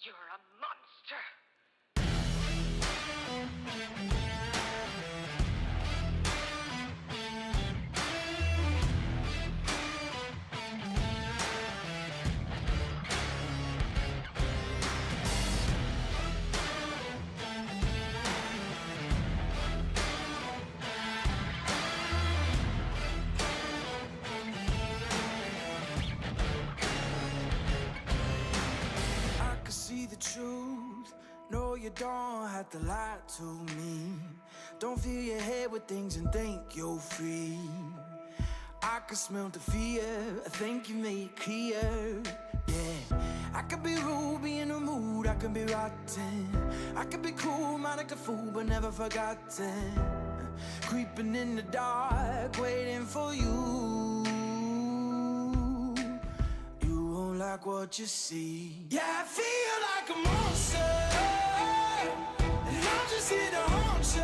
You're a monster. See the truth, no you don't have to lie to me. Don't fill your head with things and think you're free. I can smell the fear, I think you made it clear. Yeah, I could be rude, be in a mood, I could be rotten. I could be cool, mind like a fool, but never forgotten. Creeping in the dark, waiting for you. Like what you see. Yeah, I feel like a monster, and I'm just here to haunt you.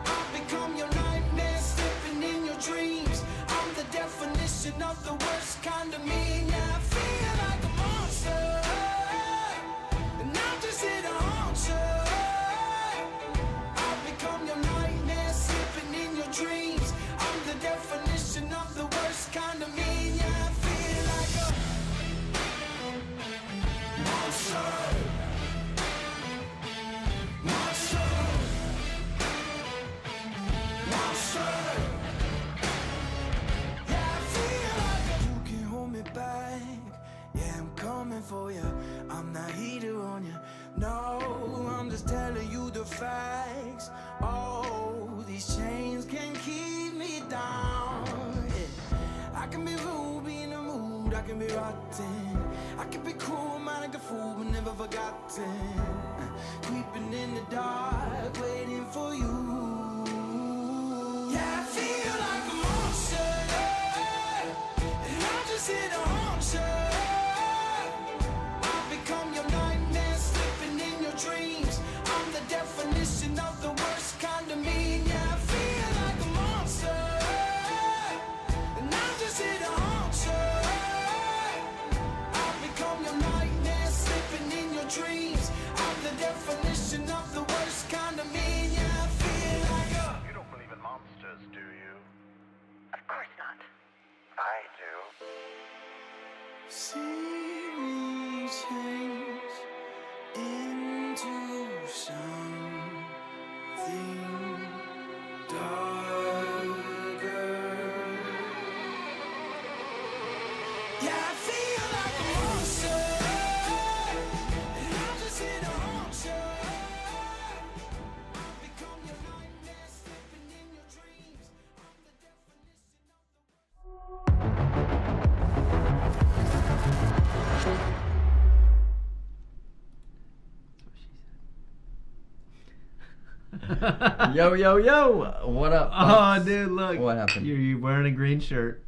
I've become your nightmare, slipping in your dreams. I'm the definition of the worst kind of mean. Yeah, I feel like a monster, and I'm just here to haunt you. I've become your nightmare, slipping in your dreams. I'm the definition of the worst kind of mean. Yeah, I feel like a monster. Monster. Monster. Yeah, I feel like you can hold me back. Yeah, I'm coming for you. I'm not here to run you. No, I'm just telling you the facts. Oh, these chains can keep me down. Yeah. I can be rude, be in the mood, I can be rotten. I can be cool, mind like a fool, but never forgotten. Creeping in the dark, waiting for you. Yeah, I feel like a monster, and I'm just here to haunt you. I've become your nightmare, slipping in your dreams. I'm the definition of the worst kind of mean. Yeah, I feel like a monster, and I'm just here to haunt you. I've become your nightmare, slipping in your dreams. I'm the definition of the worst kind of mean. Yeah, I feel like a... You don't believe in monsters, do you? Of course not. I do. See me change into something darker. Yeah, I feel like a monster, and I'm just here to haunt you. I've become your nightmare, slipping in your dreams. I'm the definition of the... Yo, yo, yo! What up? Oh, dude, look. What happened? You're wearing a green shirt.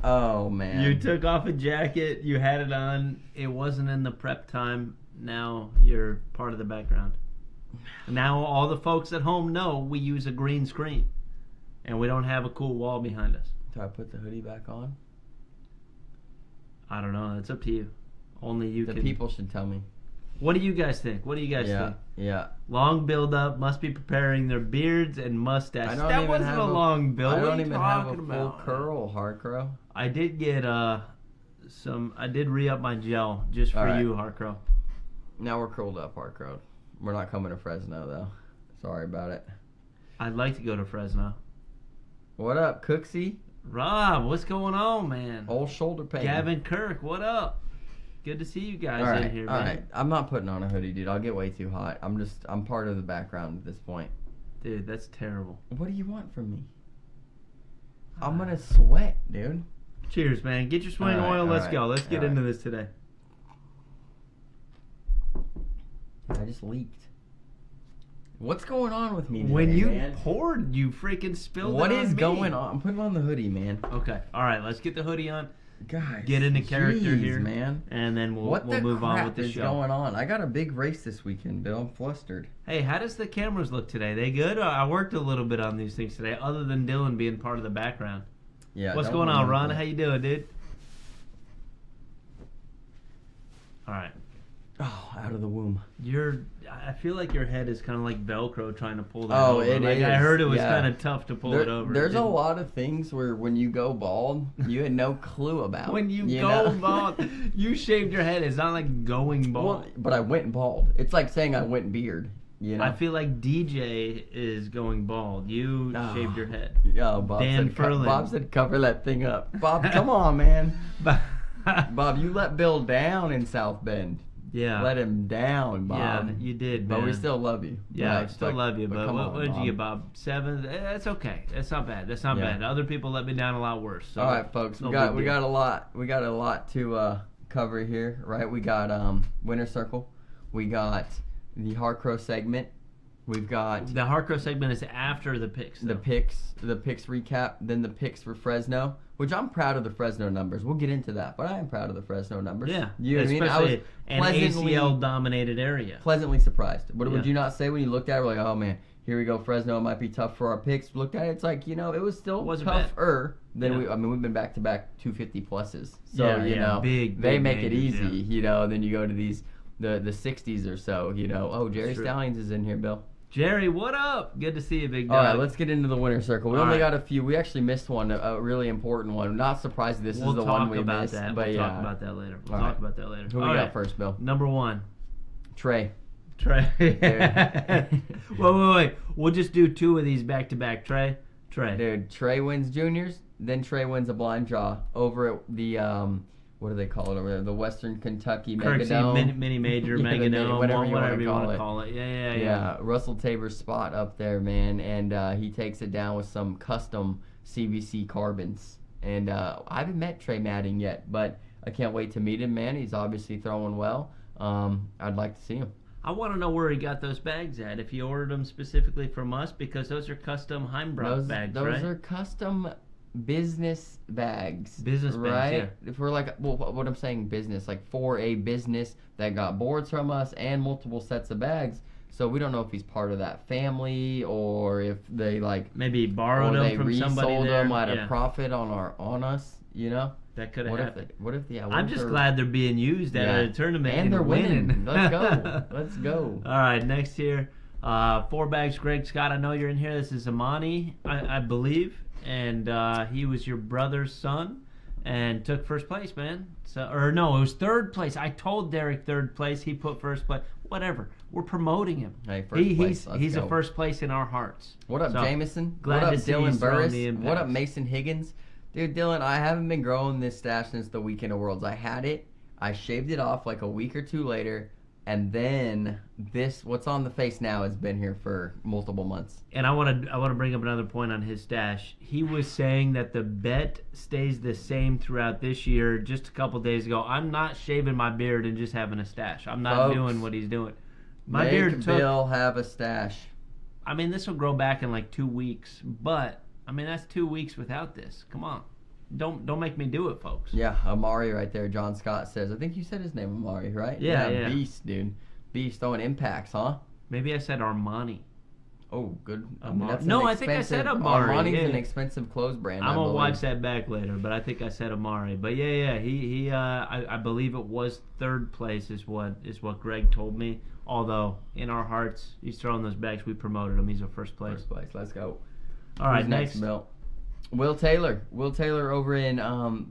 Oh, man. You took off a jacket. You had it on. It wasn't in the prep time. Now you're part of the background. Now all the folks at home know we use a green screen. And we don't have a cool wall behind us. Do I put the hoodie back on? I don't know. It's up to you. Only you The can. people should tell me. What do you guys think? What do you guys think? Yeah. Long build up. Must be preparing their beards and mustaches. That wasn't a long build. I What don't are you even have a talking full about? curl, Hardcrow. I did get I did re-up my gel just for All right. you, Harcrow. Now we're curled up, Hardcrow. We're not coming to Fresno, though. Sorry about it. I'd like to go to Fresno. What up, Cooksey? Rob, what's going on, man? Old shoulder pain. Gavin Kirk, what up? Good to see you guys in here, man. All right. I'm not putting on a hoodie, dude. I'll get way too hot. I'm part of the background at this point. Dude, that's terrible. What do you want from me? I'm gonna sweat, dude. Cheers, man. Get your swing All right, oil. all Let's right, go. Let's get all into right. this today. I just leaked. What's going on with me today, When you man? poured, you freaking spilled What it on is me. going on? I'm putting on the hoodie, man. Okay. All right. Let's get the hoodie on. Guys, Get into character jeez, here, man. And then we'll What the move on crap with the is show. going on? I got a big race this weekend, Bill. I'm flustered. Hey, how does the cameras look today? They good? I worked a little bit on these things today, other than Dylan being part of the background. Yeah. What's don't going on, worry Ron? about How it. you doing, dude? All right. Oh, out of the womb. I feel like your head is kind of like Velcro trying to pull that Oh, over. it like, is. I heard it was Yeah. kind of tough to pull it over. There's a lot of things where when you go bald, you had no clue about. When you know? go bald, you shaved your head. It's not like going bald. Well, but I went bald. It's like saying I went beard. You know? I feel like DJ is going bald. You shaved your head. Oh, Bob Dan said, Furlan. Bob said cover that thing up. Bob, come on, man. Bob, you let Bill down in South Bend. Yeah. Let him down, Bob. Yeah, you did, man. But we still love you. Yeah, I Right, still love you, but come what on, did Bob. you get, Bob? 7? That's okay. That's not bad. That's not Yeah. bad. Other people let me down a lot worse. So All right, folks. no We got big deal. a lot to cover here, right? We got Winter Circle. We got the Hardcrow segment. We've got The hardcore segment is after the picks. the picks recap, then the picks for Fresno, which I'm proud of the Fresno numbers. We'll get into that, but I am proud of the Fresno numbers. Yeah, You know what I mean? I especially was an ACL-dominated area. pleasantly surprised. But Yeah. would you not say when you looked at it, we're like, oh man, here we go, Fresno, it might be tough for our picks. Looked at it, it's like, you know, it was still Wasn't bad. tougher than Yeah. we've been back-to-back 250 pluses. So, Yeah, you yeah, know, big they make it majors, easy, yeah. you know, then you go to these, the 60s or so, you know. Oh, Jerry True. Stallions is in here, Bill. Jerry, what up? Good to see you, big dog. All right, let's get into the Winter Circle. We All only right. got a few. We actually missed one, a really important one. Not surprised this We'll is the talk one we about missed. that. But We'll yeah. talk about that later. We'll All talk right. about that later. Who we All got right. first, Bill? Number 1. Trey. Trey. Yeah. Wait. We'll just do 2 of these back to back. Trey. Dude, Trey wins juniors, then Trey wins a blind draw over at the, what do they call it over there? The Western Kentucky Kirksey Megadome. mini major, Yeah, the Mega Dome, whatever whatever you you wanna want to call call it. Yeah. Yeah, Russell Tabor's spot up there, man, and he takes it down with some custom CBC carbons. And I haven't met Trey Madding yet, but I can't wait to meet him, man. He's obviously throwing well. I'd like to see him. I want to know where he got those bags at. If he ordered them specifically from us, because those are custom Heimbrock bags, those right? are custom business bags. Business bags, right? yeah. If we're like, well, what I'm saying, business, like for a business that got boards from us and multiple sets of bags. So we don't know if he's part of that family or if they like Maybe borrowed or them they from somebody resold there. them at Yeah, a profit on us. You know, that could have what if happened. what if yeah? I'm just glad they're being used at a tournament and they're winning. Let's go. Let's go. All right, next here, 4 bags. Greg Scott, I know you're in here. This is Amani, I believe, and he was your brother's son, and took first place, man. So, or no, it was third place. I told Derek third place. He put first place. Whatever. We're promoting him. Hey, first place. Let's He's go. a first place in our hearts. What up, So, Jameson? glad What up, to see Dylan he's throwing Burris? the What up, impacts. Mason Higgins? Dude, Dylan, I haven't been growing this stash since the Weekend of Worlds. I had it. I shaved it off like a week or 2 later. And then what's on the face now has been here for multiple months. And I want to bring up another point on his stash. He was saying that the bet stays the same throughout this year. Just a couple days ago, I'm not shaving my beard and just having a stash. I'm not Folks, doing what he's doing. My Make beard took. Bill have a stash. I mean, this will grow back in like 2 weeks, but I mean that's 2 weeks without this. Come on, don't make me do it, folks. Yeah, Amari right there. John Scott says. I think you said his name, Amari, right? Yeah. Beast, dude. Beast throwing impacts, huh? Maybe I said Armani. Oh, good. Amari. No, I think I said Amari. Armani's Yeah. an expensive clothes brand. I'm I gonna believe. watch that back later, but I think I said Amari. But yeah, he I believe it was third place is what Greg told me. Although in our hearts, he's throwing those bags. We promoted him. He's a first place. First place. Let's go. All right, Who's next. Bill? Will Taylor over in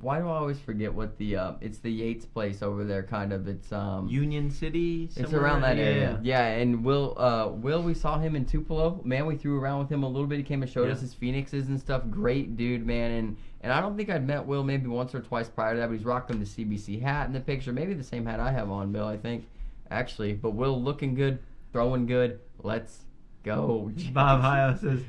why do I always forget what the it's the Yates place over there, kind of. It's Union City. it's somewhere? around that Yeah, area. yeah. Yeah, and Will we saw him in Tupelo. Man, we threw around with him a little bit. He came and showed Yeah. us his Phoenixes and stuff. Great dude, man. And I don't think I'd met Will maybe once or twice prior to that, but he's rocking the CBC hat in the picture. Maybe the same hat I have on, Bill, I think. Actually. But Will looking good, throwing good. Let's go. Bob Hio says.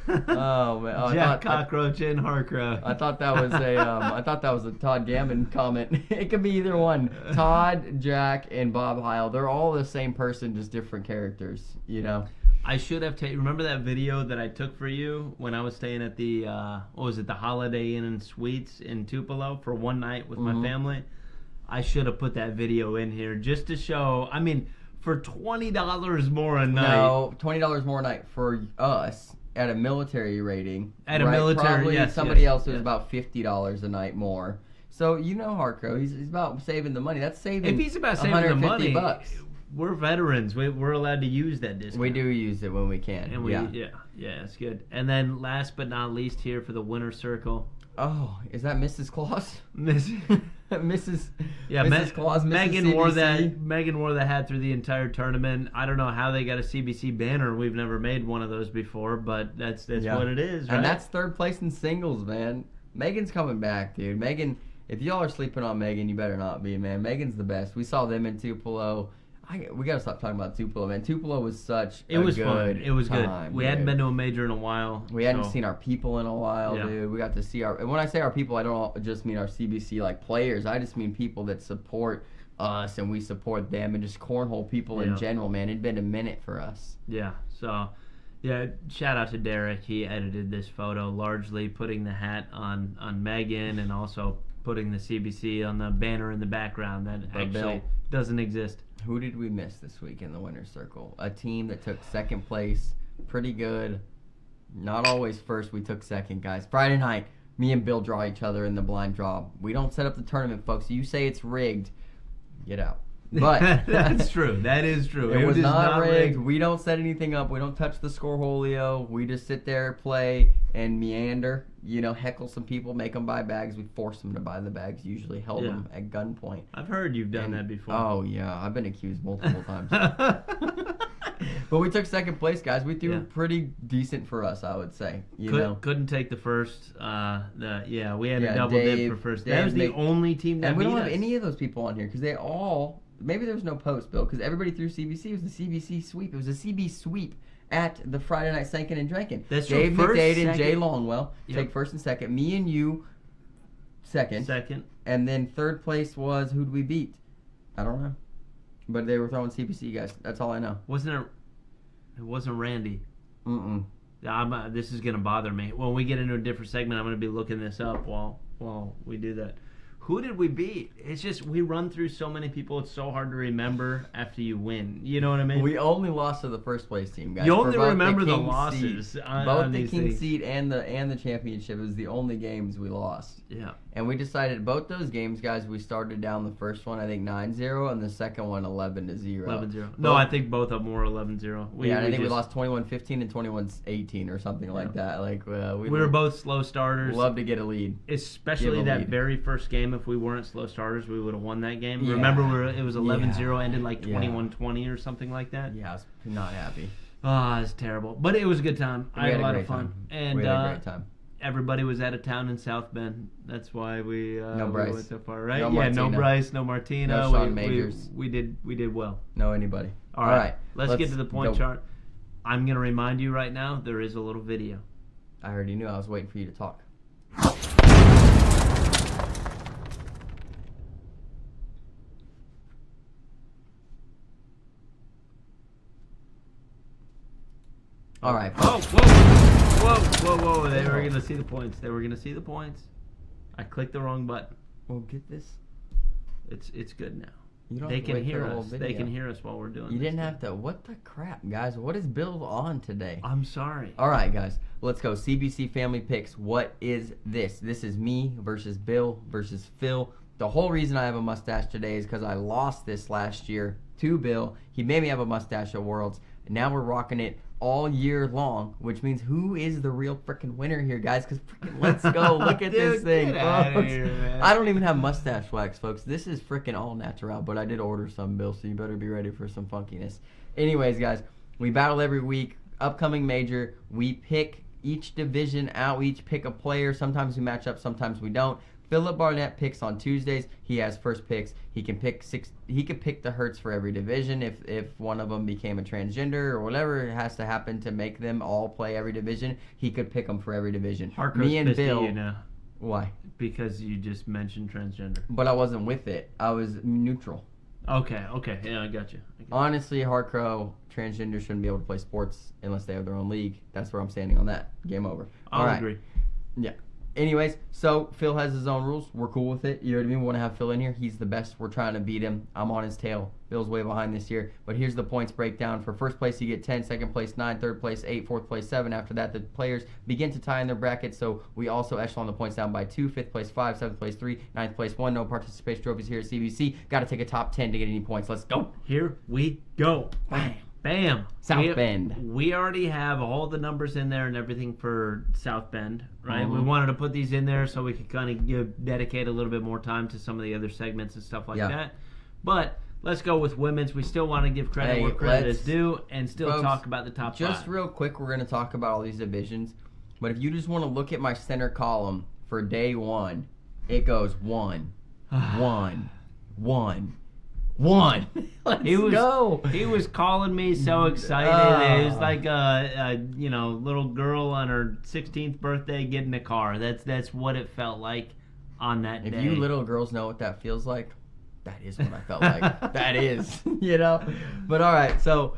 Oh man. Oh, Jack Cockroach in Harcrow. I thought that was a Todd Gammon comment. It could be either one. Todd, Jack, and Bob Heil. They're all the same person, just different characters. You know. I should have taken. Remember that video that I took for you when I was staying at the the Holiday Inn and Suites in Tupelo for one night with my family? I should have put that video in here just to show. I mean, for $20 more a night. No, $20 more a night for us at a military rating. At a military, probably yes, somebody yes, else was yes. about $50 a night more. So you know Hardcrow, he's about saving the money. That's saving. If he's about saving the money, $150. we're veterans. We're allowed to use that discount. We do use it when we can. And yeah, it's good. And then last but not least here for the winner's circle. Oh, is that Mrs. Claus? Mrs. Yeah, Mrs. Claus. Megan wore that. Megan wore the hat through the entire tournament. I don't know how they got a CBC banner. We've never made one of those before, but that's what it is, right? And that's third place in singles, man. Megan's coming back, dude. Megan, if y'all are sleeping on Megan, you better not be, man. Megan's the best. We saw them in Tupelo. We gotta stop talking about Tupelo, man. Tupelo was such a good fun. It was time, good. We hadn't been to a major in a while. We hadn't seen our people in a while, Yeah. dude. We got to see and when I say our people, I don't just mean our CBC like players. I just mean people that support us and we support them, and just cornhole people in general, man. It'd been a minute for us. Yeah. So, yeah. Shout out to Derek. He edited this photo, largely putting the hat on Megan and also putting the CBC on the banner in the background that actually doesn't exist. Who did we miss this week in the winner's circle? A team that took second place. Pretty good. Not always first. We took second, guys. Friday night, me and Bill draw each other in the blind draw. We don't set up the tournament, folks. You say it's rigged, get out. But that's true. That is true. It was not rigged. We don't set anything up. We don't touch the scoreholio. We just sit there, play, and meander. Heckle some people, make them buy bags. We force them to buy the bags. Usually held them at gunpoint. I've heard you've done that before. Oh yeah, I've been accused multiple times. But we took second place, guys. We threw pretty decent for us, I would say. Couldn't take the first. We had a double Dave, dip for first. Dave That was the only team that and we beat don't have us. any of those people on here because they all. Maybe there's no post, Bill, because everybody threw CBC. It was the CBC sweep. It was a CB sweep at the Friday Night Sankin' and Drinkin'. That's Dave true. First, McDade and second. Jay Longwell take first and second. Me and you second. And then third place was, who'd we beat? I don't know. But they were throwing CBC, guys. That's all I know. It wasn't Randy. Mm-mm. This is going to bother me. When we get into a different segment, I'm going to be looking this up while we do that. Who did we beat? It's just we run through so many people. It's so hard to remember after you win. You know what I mean? We only lost to the first place team, guys. You only remember the losses. Both the king seed and the championship. It was the only games we lost. Yeah. And we decided both those games, guys. We started down the first one, I think 9-0, and the second one 11-0. 11-0. No, I think both of them were 11-0. I think we lost 21-15 and 21-18 or something like that. Like we were both slow starters. Love to get a lead, especially that very first game. If we weren't slow starters, we would have won that game. Yeah. Remember, it was 11-0, ended like 21-20 or something like that. Yeah, I was not happy. It's terrible, but it was a good time. I had a lot of fun, and we had a great time. Everybody was out of town in South Bend. That's why we went so far, right? No no Bryce, no Martina. No Sean Majors. We did well. No anybody. All right. Let's get to the point chart. I'm going to remind you right now, there is a little video. I already knew. I was waiting for you to talk. All right. Whoa. They were going to see the points. I clicked the wrong button. Well, get this. It's good now. They can hear us. They can hear us while we're doing this. You didn't have to. What the crap, guys? What is Bill on today? I'm sorry. All right, guys. Let's go. CBC Family Pix. What is this? This is me versus Bill versus Phil. The whole reason I have a mustache today is because I lost this last year to Bill. He made me have a mustache at Worlds. And now we're rocking it all year long, which means who is the real freaking winner here, guys? Because freaking let's go. Look at this thing, folks. Here, man. I don't even have mustache wax, folks. This is freaking all natural, but I did order some, Bill, so you better be ready for some funkiness. Anyways, guys, we battle every week. Upcoming major, we pick each division out. We each pick a player. Sometimes we match up, sometimes we don't. Philip Barnett picks on Tuesdays. He has first picks. He can pick He could pick the Hertz for every division if one of them became a transgender or whatever it has to happen to make them all play every division. He could pick them for every division. Me and Bill. You know. Why? Because you just mentioned transgender. But I wasn't with it. I was neutral. Okay. Yeah, I got you. Honestly, Hardcrow, transgender shouldn't be able to play sports unless they have their own league. That's where I'm standing on that. Game over. I'll agree. Yeah. Anyways, so Phil has his own rules. We're cool with it. You know what I mean? We want to have Phil in here. He's the best. We're trying to beat him. I'm on his tail Bill's way behind this year. But here's the points breakdown. For first place, you get 10, second place 9, third place 8, fourth place 7. After that, the players begin to tie in their brackets, so we also echelon the points down by 2, fifth place 5, seventh place 3, ninth place 1. No participation trophies here at CBC. Got to take a top 10 to get any points. Let's go. Here we go. Bam. Bam. South Bend. We already have all the numbers in there and everything for South Bend, right? We wanted to put these in there so we could kind of dedicate a little bit more time to some of the other segments and stuff like that. But let's go with women's. We still want to give credit where credit is due and still folks, talk about the top 5. Just real quick, we're going to talk about all these divisions. But if you just want to look at my center column for day 1, it goes 1, 1, 1. Let's go. He was calling me so excited. It was like a little girl on her 16th birthday getting a car. That's what it felt like on that day. If you little girls know what that feels like, that is what I felt like. That is, But all right, so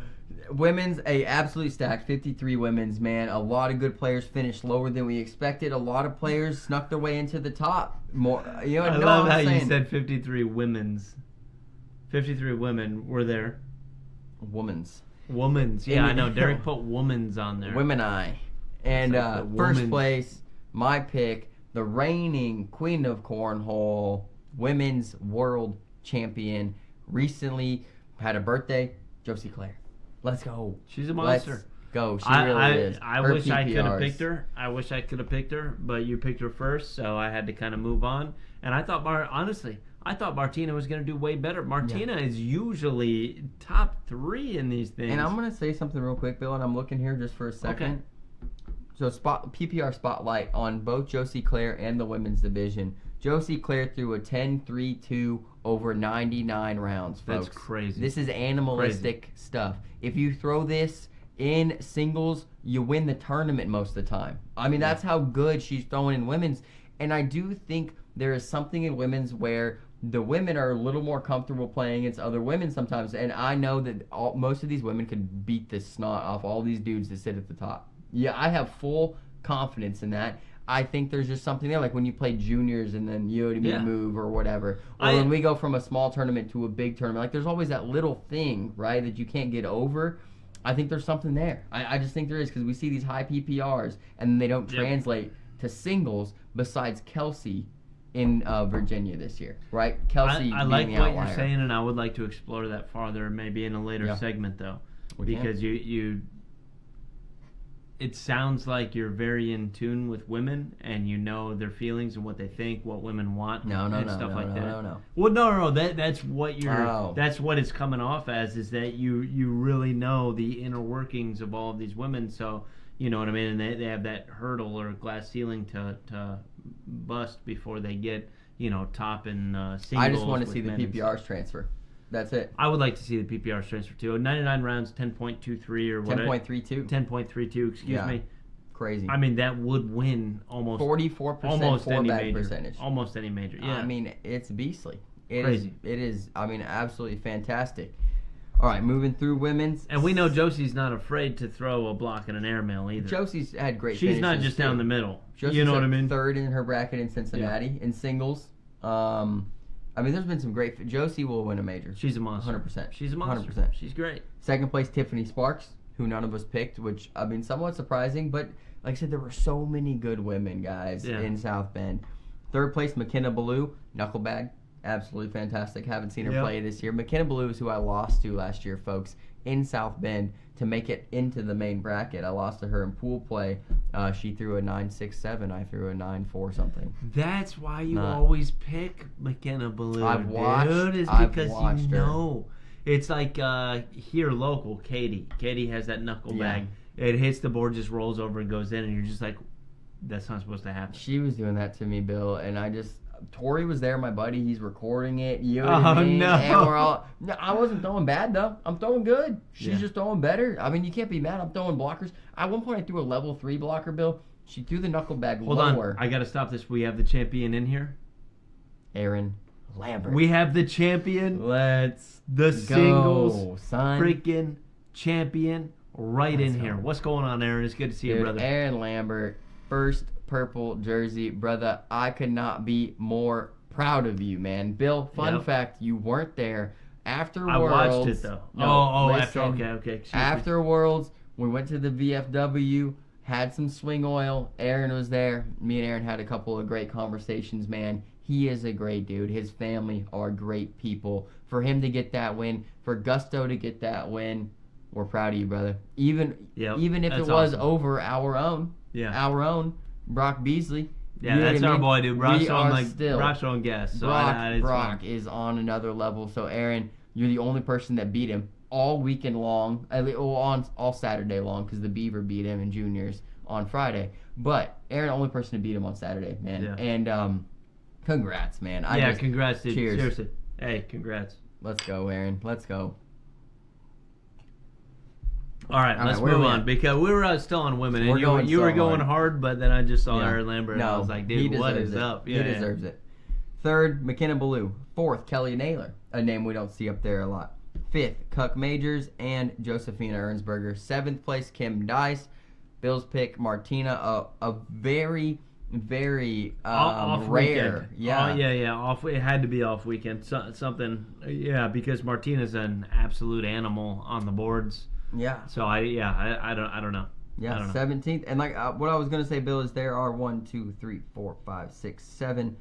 women's absolutely stacked. 53 women's, man. A lot of good players finished lower than we expected. A lot of players snuck their way into the top. More, I love how you said 53 women's. 53 women were there. Women's. Yeah, I know. Derek put women's on there. Women eye. And like first place, my pick, the reigning queen of cornhole, women's world champion, recently had a birthday, Josie Claire. Let's go. She's a monster. Let's go. She really is. I wish I could have picked her. But you picked her first, so I had to kind of move on. And I thought, honestly, Martina was going to do way better. Martina is usually top 3 in these things. And I'm going to say something real quick, Bill, and I'm looking here just for a second. Okay. So PPR spotlight on both Josie Claire and the women's division. Josie Claire threw a 10-3-2 over 99 rounds, folks. That's crazy. This is animalistic stuff. If you throw this in singles, you win the tournament most of the time. I mean, that's how good she's throwing in women's. And I do think there is something in women's where the women are a little more comfortable playing against other women sometimes. And I know that most of these women could beat the snot off all these dudes that sit at the top. Yeah, I have full confidence in that. I think there's just something there, like when you play juniors and then move or whatever. Or when we go from a small tournament to a big tournament, like there's always that little thing, right, that you can't get over. I think there's something there. I just think there is, because we see these high PPRs and they don't translate to singles besides Kelsey in Virginia this year, right? Kelsey I like being what the outlier. you're saying, and I would like to explore that farther maybe in a later segment, though. Because it sounds like you're very in tune with women, and you know their feelings and what they think, what women want, and stuff like that. No. Well, no. That's what that's what it's coming off as, is that you really know the inner workings of all of these women. So you know what I mean, and they have that hurdle or glass ceiling to bust before they get top in singles. I just want to see the men PPRs transfer. That's it. I would like to see the PPRs transfer too. 99 rounds, 10.23 or what? 10.32. 10.32. Excuse me. Crazy. I mean, that would win almost 44% any bag major. percentage. Almost any major. Yeah. I mean, it's beastly. Crazy. It is. I mean, absolutely fantastic. All right, moving through women's. And we know Josie's not afraid to throw a block and an airmail either. Josie's had great She's finishes, not just too. down the middle. Josie's you know what I mean? Third in her bracket in Cincinnati in singles. I mean, there's been some great. Josie will win a major. She's a monster. 100%. She's a monster. 100%. She's great. Second place, Tiffany Sparks, who none of us picked, which, I mean, somewhat surprising. But, like I said, there were so many good women, guys, in South Bend. Third place, McKenna Ballou, knucklebag. Absolutely fantastic. Haven't seen her play this year. McKenna Ballou is who I lost to last year, folks, in South Bend to make it into the main bracket. I lost to her in pool play. She threw a 9.67. I threw a 9.4 something. That's why you always pick McKenna Ballou, dude. Is because you know. It's like here local, Katie. Katie has that knuckle bag. It hits the board, just rolls over and goes in, and you're just like, that's not supposed to happen. She was doing that to me, Bill, and I just... Tori was there, my buddy. He's recording it. You know what I mean? No. And we're all... No, I wasn't throwing bad, though. I'm throwing good. She's just throwing better. I mean, you can't be mad. I'm throwing blockers. At one point, I threw a level 3 blocker, Bill. She threw the knuckle bag lower. Hold on. I got to stop this. We have the champion in here. Aaron Lambert. We have the champion. Let's The singles son. freaking champion in here. What's going on, Aaron? It's good to see you, brother. Aaron Lambert, first purple jersey. Brother, I could not be more proud of you, man. Bill, fun fact, you weren't there. After I Worlds, watched it though. No, After listen. okay. Excuse After Worlds, we went to the VFW, had some swing oil. Aaron was there. Me and Aaron had a couple of great conversations, man. He is a great dude. His family are great people. For him to get that win, for Gusto to get that win, we're proud of you, brother. Even if it was awesome. over our own Brock Beasley. Yeah, you know that's what I our mean? boy, dude. Brock's We on are still- Brock's on gas. So Brock is on another level. So Aaron, you're the only person that beat him all weekend long, on all Saturday long, because the Beaver beat him in juniors on Friday. But Aaron, the only person to beat him on Saturday, man. Yeah. And congrats, man. Congrats, dude. Cheers. Seriously. Hey, congrats. Let's go, Aaron. Let's go. All right, let's where move we on at? because we were still on women, We're and going you were so going hard. hard, but then I just saw Yeah. Aaron Lambert, and I was like, he dude, what deserves is it. up? He deserves it. Third, McKenna Ballou. Fourth, Kelly Naylor, a name we don't see up there a lot. Fifth, Cuck Majors and Josephina Ernsberger. Seventh place, Kim Dice. Bill's pick, Martina. A very, very Off rare. weekend. Yeah. Off. It had to be off weekend. Something. Yeah, because Martina's an absolute animal on the boards. Yeah. So I don't know. Yeah, I don't know. 17th. And like what I was going to say, Bill, is there are 1, 2, 3, 4, 5, 6, 7,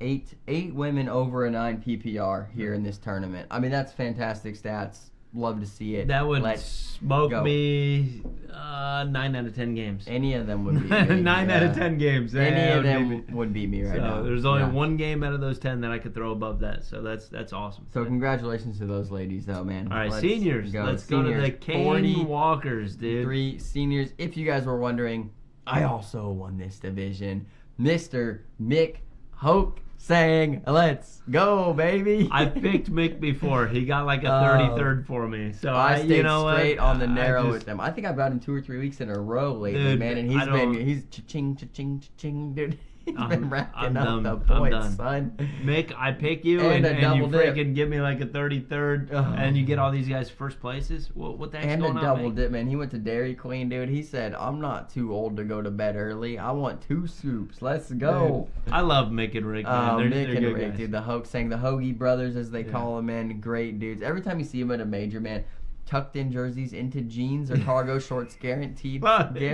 8 women over a 9 PPR here in this tournament. I mean, that's fantastic stats. Love to see it. That would Let's smoke go. me 9 out of 10 games. Any of them would beat me. 9 out of 10 games. Any of would them beat me. would beat me right now. So there's only Yeah. one game out of those 10 that I could throw above that. So that's awesome. So congratulations to those ladies, though, man. All right, Let's seniors. Let's go to the Seniors. Kane Walkers, dude. 3 seniors. If you guys were wondering, I also won this division. Mr. Mick Hoke saying, let's go, baby. I picked Mick before. He got like a 33rd for me. So I stayed you know straight what? on the I narrow just- with them. I think I've got him 2 or 3 weeks in a row lately, Dude, man. And he's cha-ching, cha-ching, cha-ching, dude. He's been racking up done. the I'm points, done. son. Mick, I pick you And and a you double dip. freaking give me like a 33rd, Oh. and you get all these guys first places. What the heck's And a going on, double Mick? dip, man. He went to Dairy Queen, dude. He said, I'm not too old to go to bed early. I want 2 scoops. Let's go. Dude, I love Mick and Rick, man. They're Mick and good Rick, guys. dude. The Hoagie brothers, as they call them, man. Great dudes. Every time you see them at a major, man, tucked in jerseys into jeans or cargo shorts, guaranteed.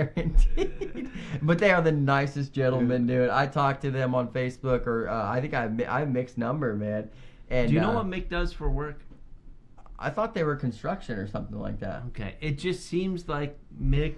Guaranteed. But they are the nicest gentlemen, dude. I talked to them on Facebook, or I think I have mixed number, man. And Do you know what Mick does for work? I thought they were construction or something like that. Okay, it just seems like Mick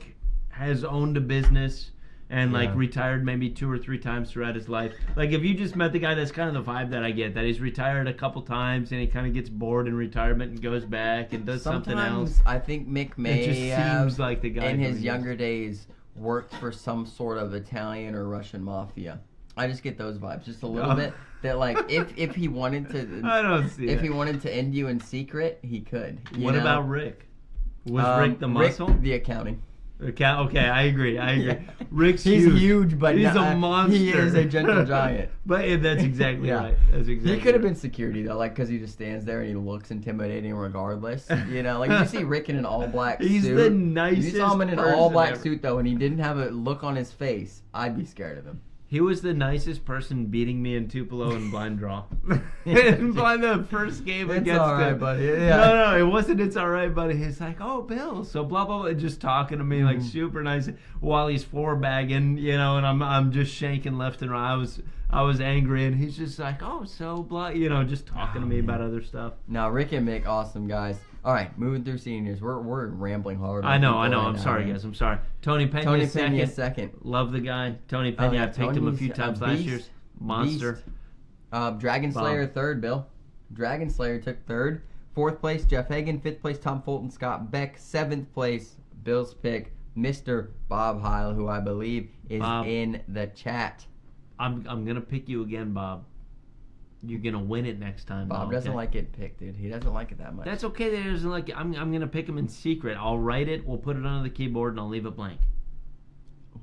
has owned a business and like Yeah. retired maybe 2 or 3 times throughout his life. Like if you just met the guy, that's kind of the vibe that I get. That he's retired a couple times and he kind of gets bored in retirement and goes back and does something else. Sometimes I think Mick may It just have, seems like the guy in his doing younger days, worked for some sort of Italian or Russian mafia. I just get those vibes just a little Oh. bit. That like if he wanted to, I don't see if it. he wanted to end you in secret, he could. you What know? about Rick? Was Rick the muscle? Rick, the accounting. Okay, I agree. Yeah. Rick's He's huge, but he's not- a monster. he is a gentle giant. But yeah, that's exactly Yeah. right. That's exactly. He could have right. been security though, like because he just stands there and he looks intimidating regardless. You know, like if you see Rick in an all black suit. He's the nicest If you saw him in an person all black ever. suit though, and he didn't have a look on his face, I'd be scared of him. He was the nicest person beating me in Tupelo and blind draw. In the first game It's against all right, him. buddy. Yeah. No, it wasn't. It's all right, buddy. He's like, oh, Bill. So blah blah blah, just talking to me like super nice while he's 4-bagging, you know, and I'm just shanking left and right. I was angry, and he's just like, oh, so blah, you know, just talking to me about other stuff. No, Rick and Mick, awesome guys. All right, moving through seniors. We're rambling hard. on I know. people right I'm now, sorry, man. guys. I'm sorry. Tony Pena, Tony second. Pena second. Love the guy. Tony Oh, Pena. yeah, I've picked him a few Tony's a times last beast. year. Monster. Beast. Dragon Slayer third, Bill. Dragon Slayer took third. 4th place, Jeff Hagan. 5th place, Tom Fulton, Scott Beck. 7th place, Bill's pick, Mr. Bob Heil, who I believe is Bob. in the chat. I'm gonna pick you again, Bob. You're gonna win it next time. Bob though, doesn't okay? like it picked, dude. He doesn't like it that much. That's okay that he doesn't like it. I'm gonna pick him in secret. I'll write it. We'll put it on the keyboard and I'll leave it blank.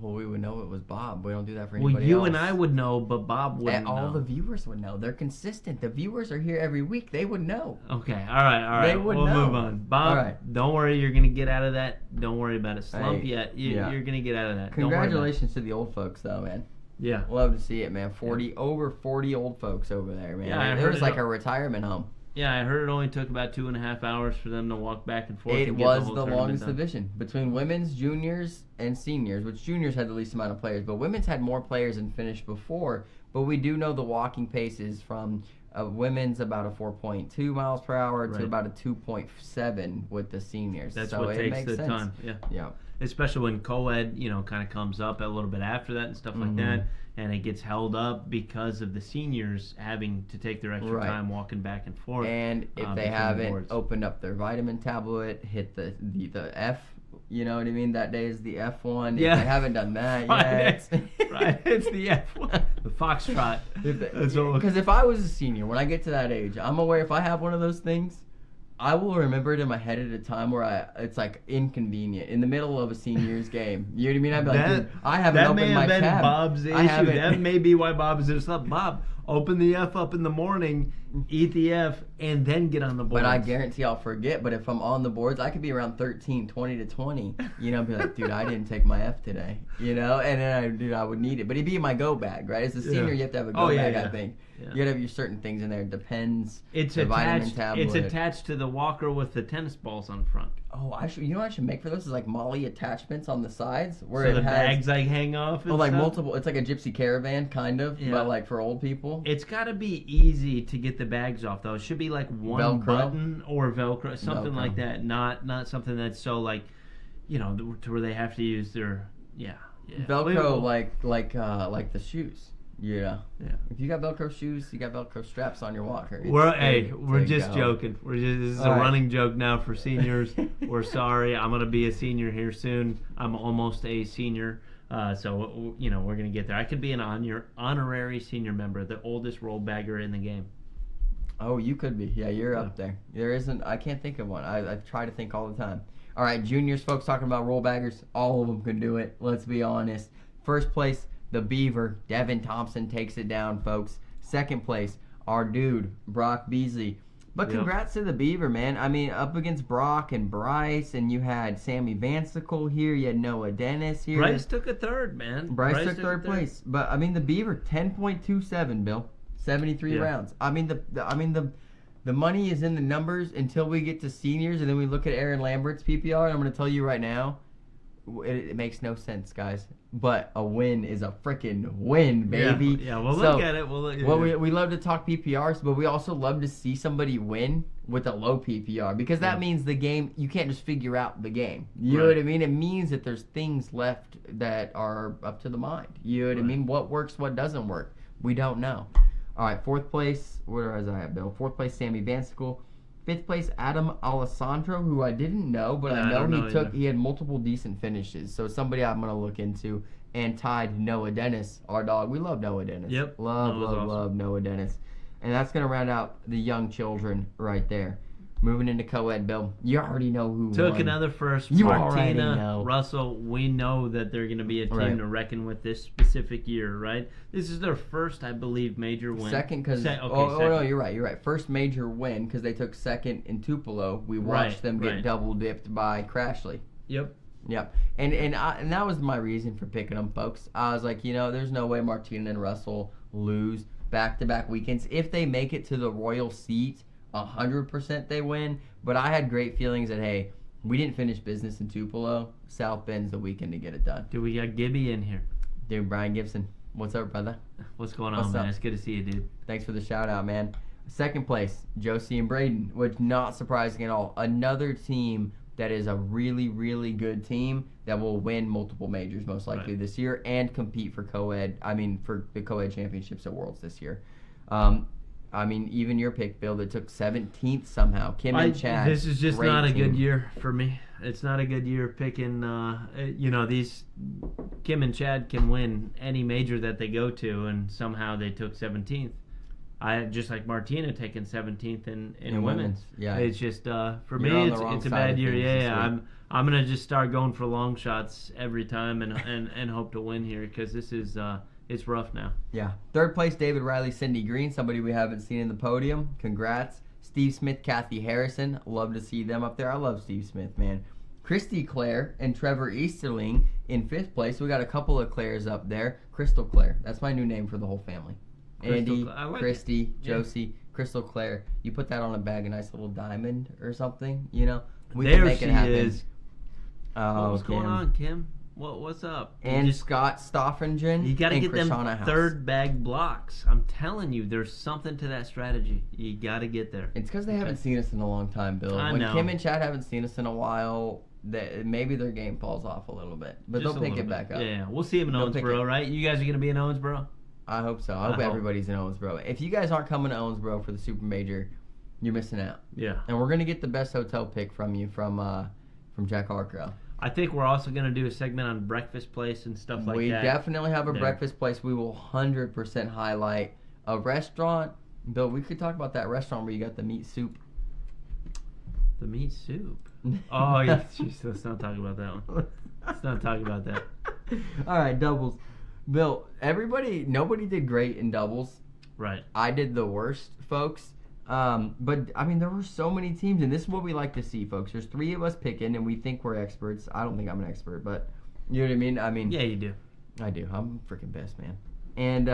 Well, we would know it was Bob. We don't do that for Well, anybody you else. and I would know, but Bob wouldn't All know. the viewers would know. They're consistent. The viewers are here every week. They would know. Okay, all right. They would we'll know. move on. Bob, All right. don't worry. You're gonna get out of that. Don't worry about it. Slump Hey, yet. yeah. You're gonna get out of that. Don't worry about it. Congratulations to the old folks, though, man. Yeah. Love to see it, man. Over 40 old folks over there, man. Yeah, I It heard was it like up. a retirement home. Yeah, I heard it only took about 2.5 hours for them to walk back and forth. It and get was the whole the tournament longest done. division between women's, juniors, and seniors, which juniors had the least amount of players, but women's had more players and finished before. But we do know the walking pace is from women's about a 4.2 miles per hour to about a 2.7 with the seniors. That's so what it takes makes the sense. time. Yeah. Especially when co-ed, kind of comes up a little bit after that and stuff like that, and it gets held up because of the seniors having to take their extra time walking back and forth. And if they between haven't boards. opened up their vitamin tablet, hit the F, you know what I mean? That day is the F1. Yeah. If they haven't done that Right, yet. right, it's the F1, the Foxtrot. Because if I was a senior, when I get to that age, I'm aware if I have one of those things, I will remember it in my head at a time where it's like inconvenient in the middle of a senior's game. You know what I mean? I'd be like, dude, I haven't opened my tab. That may have been Bob's I issue. haven't- That may be why Bob is just up. Bob, open the F up in the morning, eat the F, and then get on the board. But I guarantee I'll forget. But if I'm on the boards, I could be around 13, 20 to 20. Be like, dude, I didn't take my F today. And then I would need it. But it'd be in my go bag, right? As a senior, you have to have a go bag, I think. Yeah. You gotta have your certain things in there. Depends. It's the vitamin attached. tablet. It's attached to the walker with the tennis balls on front. Oh, what I should make for those is like Molly attachments on the sides where So it the has bags like hang off. And like stuff? multiple. It's like a gypsy caravan kind of, Yeah. but like for old people. It's got to be easy to get the bags off, though. It should be like one Velcro? button or Velcro, something Velcro. like that. Not something that's so like, to where they have to use their Velcro like the shoes. Yeah. Yeah. If you got Velcro shoes, you got Velcro straps on your walker. We're just joking. This is a All right. running joke now for seniors. We're sorry. I'm gonna be a senior here soon. I'm almost a senior. So we're gonna get there. I could be an honorary senior member, the oldest roll bagger in the game. Oh, you could be. Yeah, you're up there. There isn't. I can't think of one. I try to think all the time. All right, juniors, folks, talking about roll baggers. All of them can do it. Let's be honest. First place, the Beaver. Devin Thompson takes it down, folks. Second place, our dude, Brock Beasley. But congrats to the Beaver, man. I mean, up against Brock and Bryce, and you had Sammy Vansicle here. You had Noah Dennis here. Bryce took a third, man. Bryce took third place. But, I mean, the Beaver, 10.27, Bill. 73 rounds. I mean, the money is in the numbers until we get to seniors, and then we look at Aaron Lambert's PPR, and I'm going to tell you right now, it makes no sense, guys. But a win is a freaking win, baby. Yeah, we'll look at it. We love to talk PPRs, but we also love to see somebody win with a low PPR, because that means the game, you can't just figure out the game. You know what I mean? It means that there's things left that are up to the mind. You know what I mean? What works, what doesn't work. We don't know. All right, fourth place, where is I at, Bill? Fourth place, Sammy Vansicle. Fifth place, Adam Alessandro, who I didn't know, but I know he had multiple decent finishes. So somebody I'm going to look into. And tied Noah Dennis, our dog. We love Noah Dennis. Yep. Love Noah Dennis. And that's going to round out the young children right there. Moving into co-ed, Bill. You already know who Took won. another first. You already know. Martina, Russell, we know that they're going to be a team to reckon with this specific year, right? This is their first, I believe, major win. Second, because second. no, you're right. First major win because they took second in Tupelo. We watched them get double dipped by Crashley. Yep. And that was my reason for picking them, folks. I was like, there's no way Martina and Russell lose back-to-back weekends. If they make it to the Royal Seat, 100% they win. But I had great feelings that, hey, we didn't finish business in Tupelo. South Bend's the weekend to get it done. Dude, we got Gibby in here. Dude, Brian Gibson. What's up, brother? What's going on, man? It's good to see you, dude. Thanks for the shout-out, man. Second place, Josie and Braden, which not surprising at all. Another team that is a really, really good team that will win multiple majors most likely this year and compete for for the co-ed championships at Worlds this year. Even your pick, Bill, that took 17th somehow. Kim and Chad. This is just great not a team. good year for me. It's not a good year picking, these Kim and Chad can win any major that they go to, and somehow they took 17th. Just like Martina taking 17th in women's. Yeah. It's just for me You're it's a bad year. Yeah, I'm gonna just start going for long shots every time and hope to win here, because this is it's rough now. Yeah. Third place, David Riley, Cindy Green, somebody we haven't seen in the podium. Congrats. Steve Smith, Kathy Harrison. Love to see them up there. I love Steve Smith, man. Christy Clare and Trevor Easterling in fifth place. We got a couple of Claires up there. Crystal Clare. That's my new name for the whole family. Andy, Christy, Josie, crystal clear. You put that on a bag, a nice little diamond or something, you know? We there can make she it happen. is. Oh, What's going Kim. on, Kim? What's up? And Scott Stoffingen You got to and get them Krishana House. third bag blocks. I'm telling you, there's something to that strategy. You got to get there. It's because they haven't seen us in a long time, Bill. I When know. Kim and Chad haven't seen us in a while, maybe their game falls off a little bit. But Just they'll a pick little it back bit. up. Yeah, we'll see him in They'll pick Owensboro, it. right? You guys are going to be in Owensboro? I hope so. I hope everybody's in Owensboro. If you guys aren't coming to Owensboro for the Super Major, you're missing out. Yeah. And we're going to get the best hotel pick from you from Jack Harcrow. I think we're also going to do a segment on breakfast place and stuff like We that. definitely have a there. breakfast place. We will 100% highlight a restaurant. Bill, we could talk about that restaurant where you got the meat soup. The meat soup. Oh, yeah. Jeez, let's not talk about that one. Let's not talk about that. All right, doubles. Bill, nobody did great in doubles. Right. I did the worst, folks. But, I mean, there were so many teams, and this is what we like to see, folks. There's 3 of us picking, and we think we're experts. I don't think I'm an expert, but you know what I mean? I mean, Yeah, you do. I do. I'm freaking best, man. And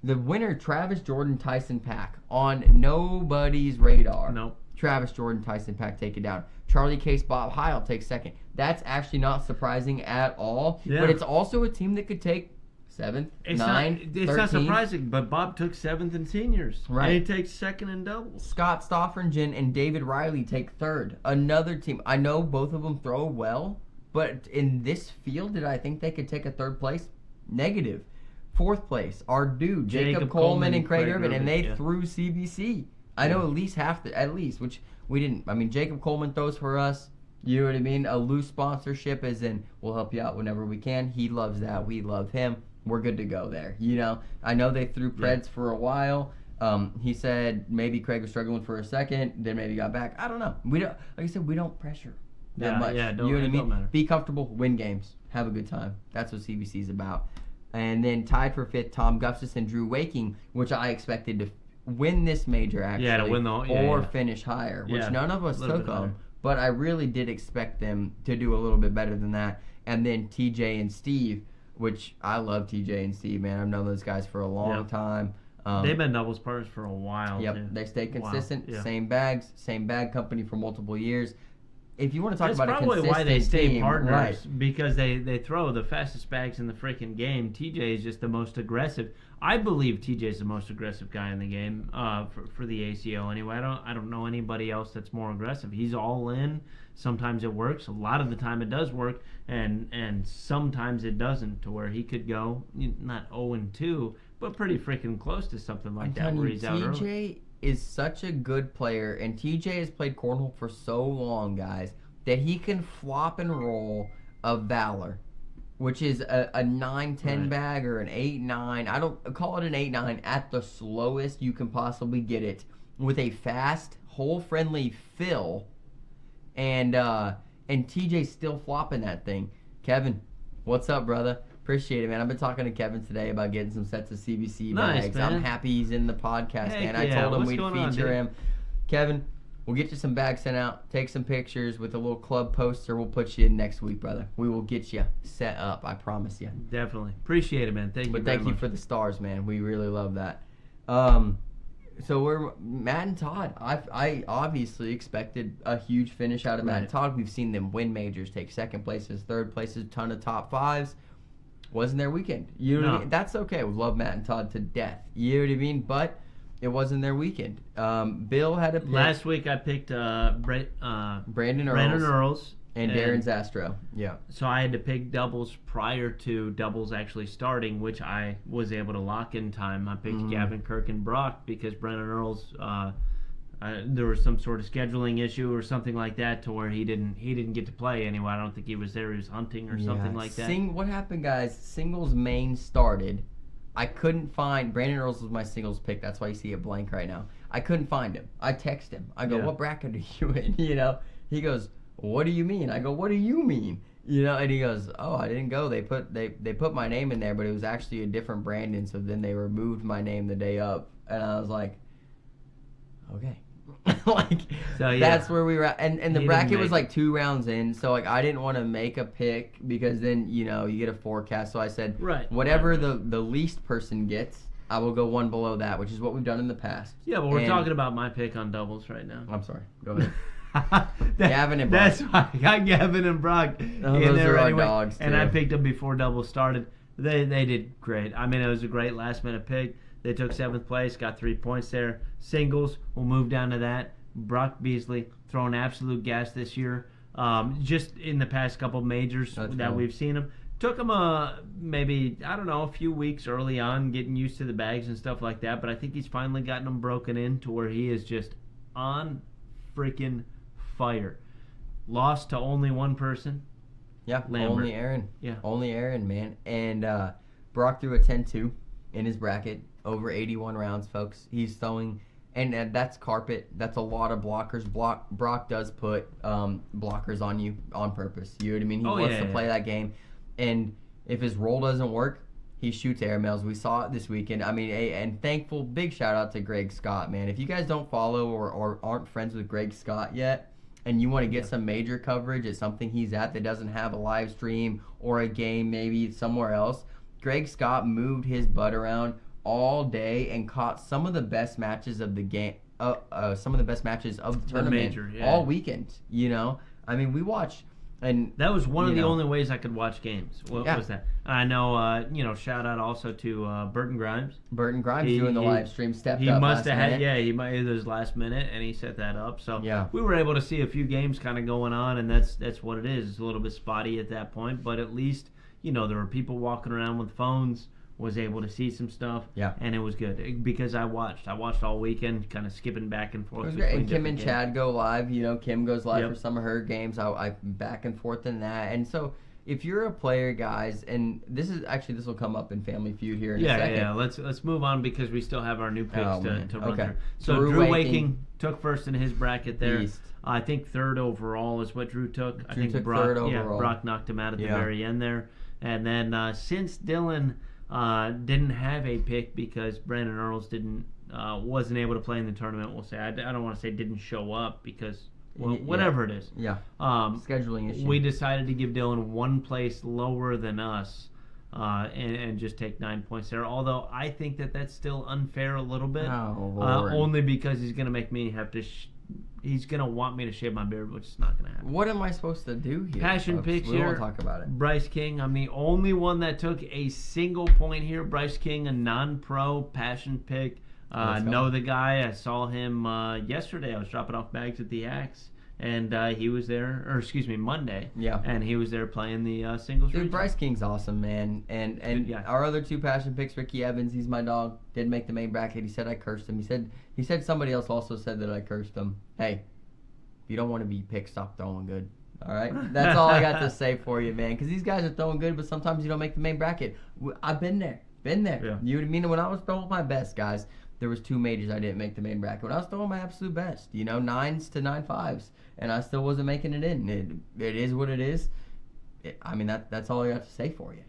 the winner, Travis Jordan Tyson Pack, on nobody's radar. Nope. Travis Jordan Tyson Pack take it down. Charlie Case Bob Heil takes second. That's actually not surprising at all. Yeah. But it's also a team that could take 7th, 9th, It's 13th. not surprising, but Bob took 7th in seniors. Right. And he takes 2nd in doubles. Scott Stoffringen and David Riley take 3rd. Another team. I know both of them throw well, but in this field, did I think they could take a 3rd place? Negative. 4th place, our dude, Jacob Coleman and Craig Irvin, and they threw CBC. I know at least, which we didn't. I mean, Jacob Coleman throws for us. You know what I mean? A loose sponsorship as in, we'll help you out whenever we can. He loves that. We love him. We're good to go there. You know, I know they threw Preds for a while. He said maybe Craig was struggling for a second, then maybe got back. I don't know. We don't, like I said, we don't pressure that much. Yeah, you know what I it mean? don't matter. Be comfortable, win games, have a good time. That's what CBC's about. And then tied for 5th, Tom Gustafson and Drew Waking, which I expected to win this major actually, Yeah, to win the finish higher, which Yeah, none of us a little took bit on. higher. But I really did expect them to do a little bit better than that. And then TJ and Steve, which I love TJ and Steve, man. I've known those guys for a long time. They've been doubles partners for a while. Yep, too. they stay consistent. Wow, yeah. Same bags, same bag company for multiple years. If you want to talk That's about a probably consistent why they stay team, partners, right? because they throw the fastest bags in the freaking game. TJ is just the most aggressive. I believe TJ is the most aggressive guy in the game for the ACO anyway. I don't know anybody else that's more aggressive. He's all in. Sometimes it works. A lot of the time it does work, and sometimes it doesn't. To where he could go not 0-2, but pretty freaking close to something like that. Where he's out early. TJ is such a good player, and TJ has played cornhole for so long, guys, that he can flop and roll a Valor, which is a 9-10 bag or an 8-9. I don't call it an 8-9 at the slowest you can possibly get it, with a fast, hole-friendly fill, and TJ's still flopping that thing. Kevin, what's up, brother? Appreciate it, man. I've been talking to Kevin today about getting some sets of CBC Nice, bags. man. I'm happy he's in the podcast, Heck man. I yeah. told him What's we'd going on, feature dude? him. Kevin, we'll get you some bags sent out, take some pictures with a little club poster. We'll put you in next week, brother. We will get you set up, I promise you. Definitely appreciate it, man. Thank you. But very thank you much. for the stars, man. We really love that. So we're Matt and Todd. I obviously expected a huge finish out of Matt and Right. Todd. We've seen them win majors, take 2nd places, 3rd places, ton of top 5s. Wasn't their weekend. You know what I mean? That's okay. We love Matt and Todd to death. You know what I mean? But it wasn't their weekend. Bill had a pick. Last week I picked Brandon Earls and Darren Zastro. Yeah. So I had to pick doubles prior to doubles actually starting, which I was able to lock in time. I picked Gavin Kirk and Brock because Brandon Earls, there was some sort of scheduling issue or something like that to where he didn't get to play anyway. I don't think he was there. He was hunting or something like that. What happened, guys? Singles main started. I couldn't find Brandon Earls was my singles pick. That's why you see it blank right now. I couldn't find him. I text him. I go, "What bracket are you in?" You know. He goes, "What do you mean?" I go, "What do you mean?" You know, and he goes, "Oh, I didn't go. They put my name in there, but it was actually a different Brandon. So then they removed my name the day up." And I was like, "Okay." That's where we were at. And the bracket was like 2 rounds in, so like I didn't want to make a pick because then you get a forecast. So I said, whatever the least person gets, I will go one below that, which is what we've done in the past. Yeah, but we're And- talking about my pick on doubles right now. I'm sorry. Go ahead. Gavin and Brock. That's why I got Gavin and Brock in those there are our anyway. dogs, And too. I picked them before doubles started. They did great. I mean, it was a great last minute pick. They took 7th place, got 3 points there. Singles, we'll move down to that. Brock Beasley throwing absolute gas this year. Just in the past couple majors That's that cool. we've seen him. Took him maybe, I don't know, a few weeks early on getting used to the bags and stuff like that. But I think he's finally gotten them broken in to where he is just on freaking fire. Lost to only one person. Yeah, Lambert. only Aaron. Yeah. Only Aaron, man. And Brock threw a 10-2 in his bracket, over 81 rounds, folks. He's throwing, and that's carpet. That's a lot of blockers. Brock does put blockers on you on purpose. You know what I mean? He wants to play that game. And if his roll doesn't work, he shoots airmails. We saw it this weekend. I mean, and thankful, big shout out to Greg Scott, man. If you guys don't follow or aren't friends with Greg Scott yet, and you want to get some major coverage at something he's at that doesn't have a live stream or a game maybe somewhere else, Greg Scott moved his butt around all day and caught some of the best matches of the game, some of the best matches of the tournament major, yeah. all weekend. You know, I mean, we watch, and That was one of the know. only ways I could watch games. What Yeah. was that? I know, shout out also to Burton Grimes. Burton Grimes doing the live stream stepped He up. must last have had, minute. yeah, he might have his last minute, and he set that up. So Yeah. we were able to see a few games kind of going on, and that's what it is. It's a little bit spotty at that point, but at least, there were people walking around with phones, was able to see some stuff, Yeah. and it was good because I watched all weekend, kind of skipping back and It forth. was great. And between Kim and different games. Chad go live. Kim goes live Yep. for some of her games. I back and forth in that. And so if you're a player, guys, and this will come up in Family Feud here in a second. Yeah. Let's move on because we still have our new picks Oh, to man. run Okay. through. So Drew Drew Waking Waking took first in his bracket there. Beast. I think third overall is what Drew took. I Drew think took Brock, third overall. Brock knocked him out at the Yeah. very end there. And then since Dylan didn't have a pick because Brandon Earls wasn't able to play in the tournament, we'll say. I don't want to say didn't show up because whatever it is. Yeah. Um, Scheduling issue. we decided to give Dylan one place lower than us and just take 9 points there. Although I think that's still unfair a little bit. Oh, Lord. Only because he's going to make me have to he's going to want me to shave my beard, which is not going to happen. What am I supposed to do here? Passion folks? picks We here. won't talk about it. Bryce King, I'm the only one that took a single point here. Bryce King, a non-pro passion pick. Let's go. Know the guy. I saw him yesterday. I was dropping off bags at the Axe, and he was there, Monday. Yeah. And he was there playing the singles. Dude, region. Bryce King's awesome, man. And Good guy. our other two passion picks, Ricky Evans, he's my dog. Didn't make the main bracket. He said I cursed him. He said somebody else also said that I cursed him. Hey, if you don't want to be picked, stop throwing good. All right? That's all I got to say for you, man. Because these guys are throwing good, but sometimes you don't make the main bracket. I've been there. Yeah. You know what I mean? When I was throwing my best, guys, there was 2 majors I didn't make the main bracket. When I was throwing my absolute best, 9s to 9.5s, and I still wasn't making it in. It is what it is. That's all I got to say for you.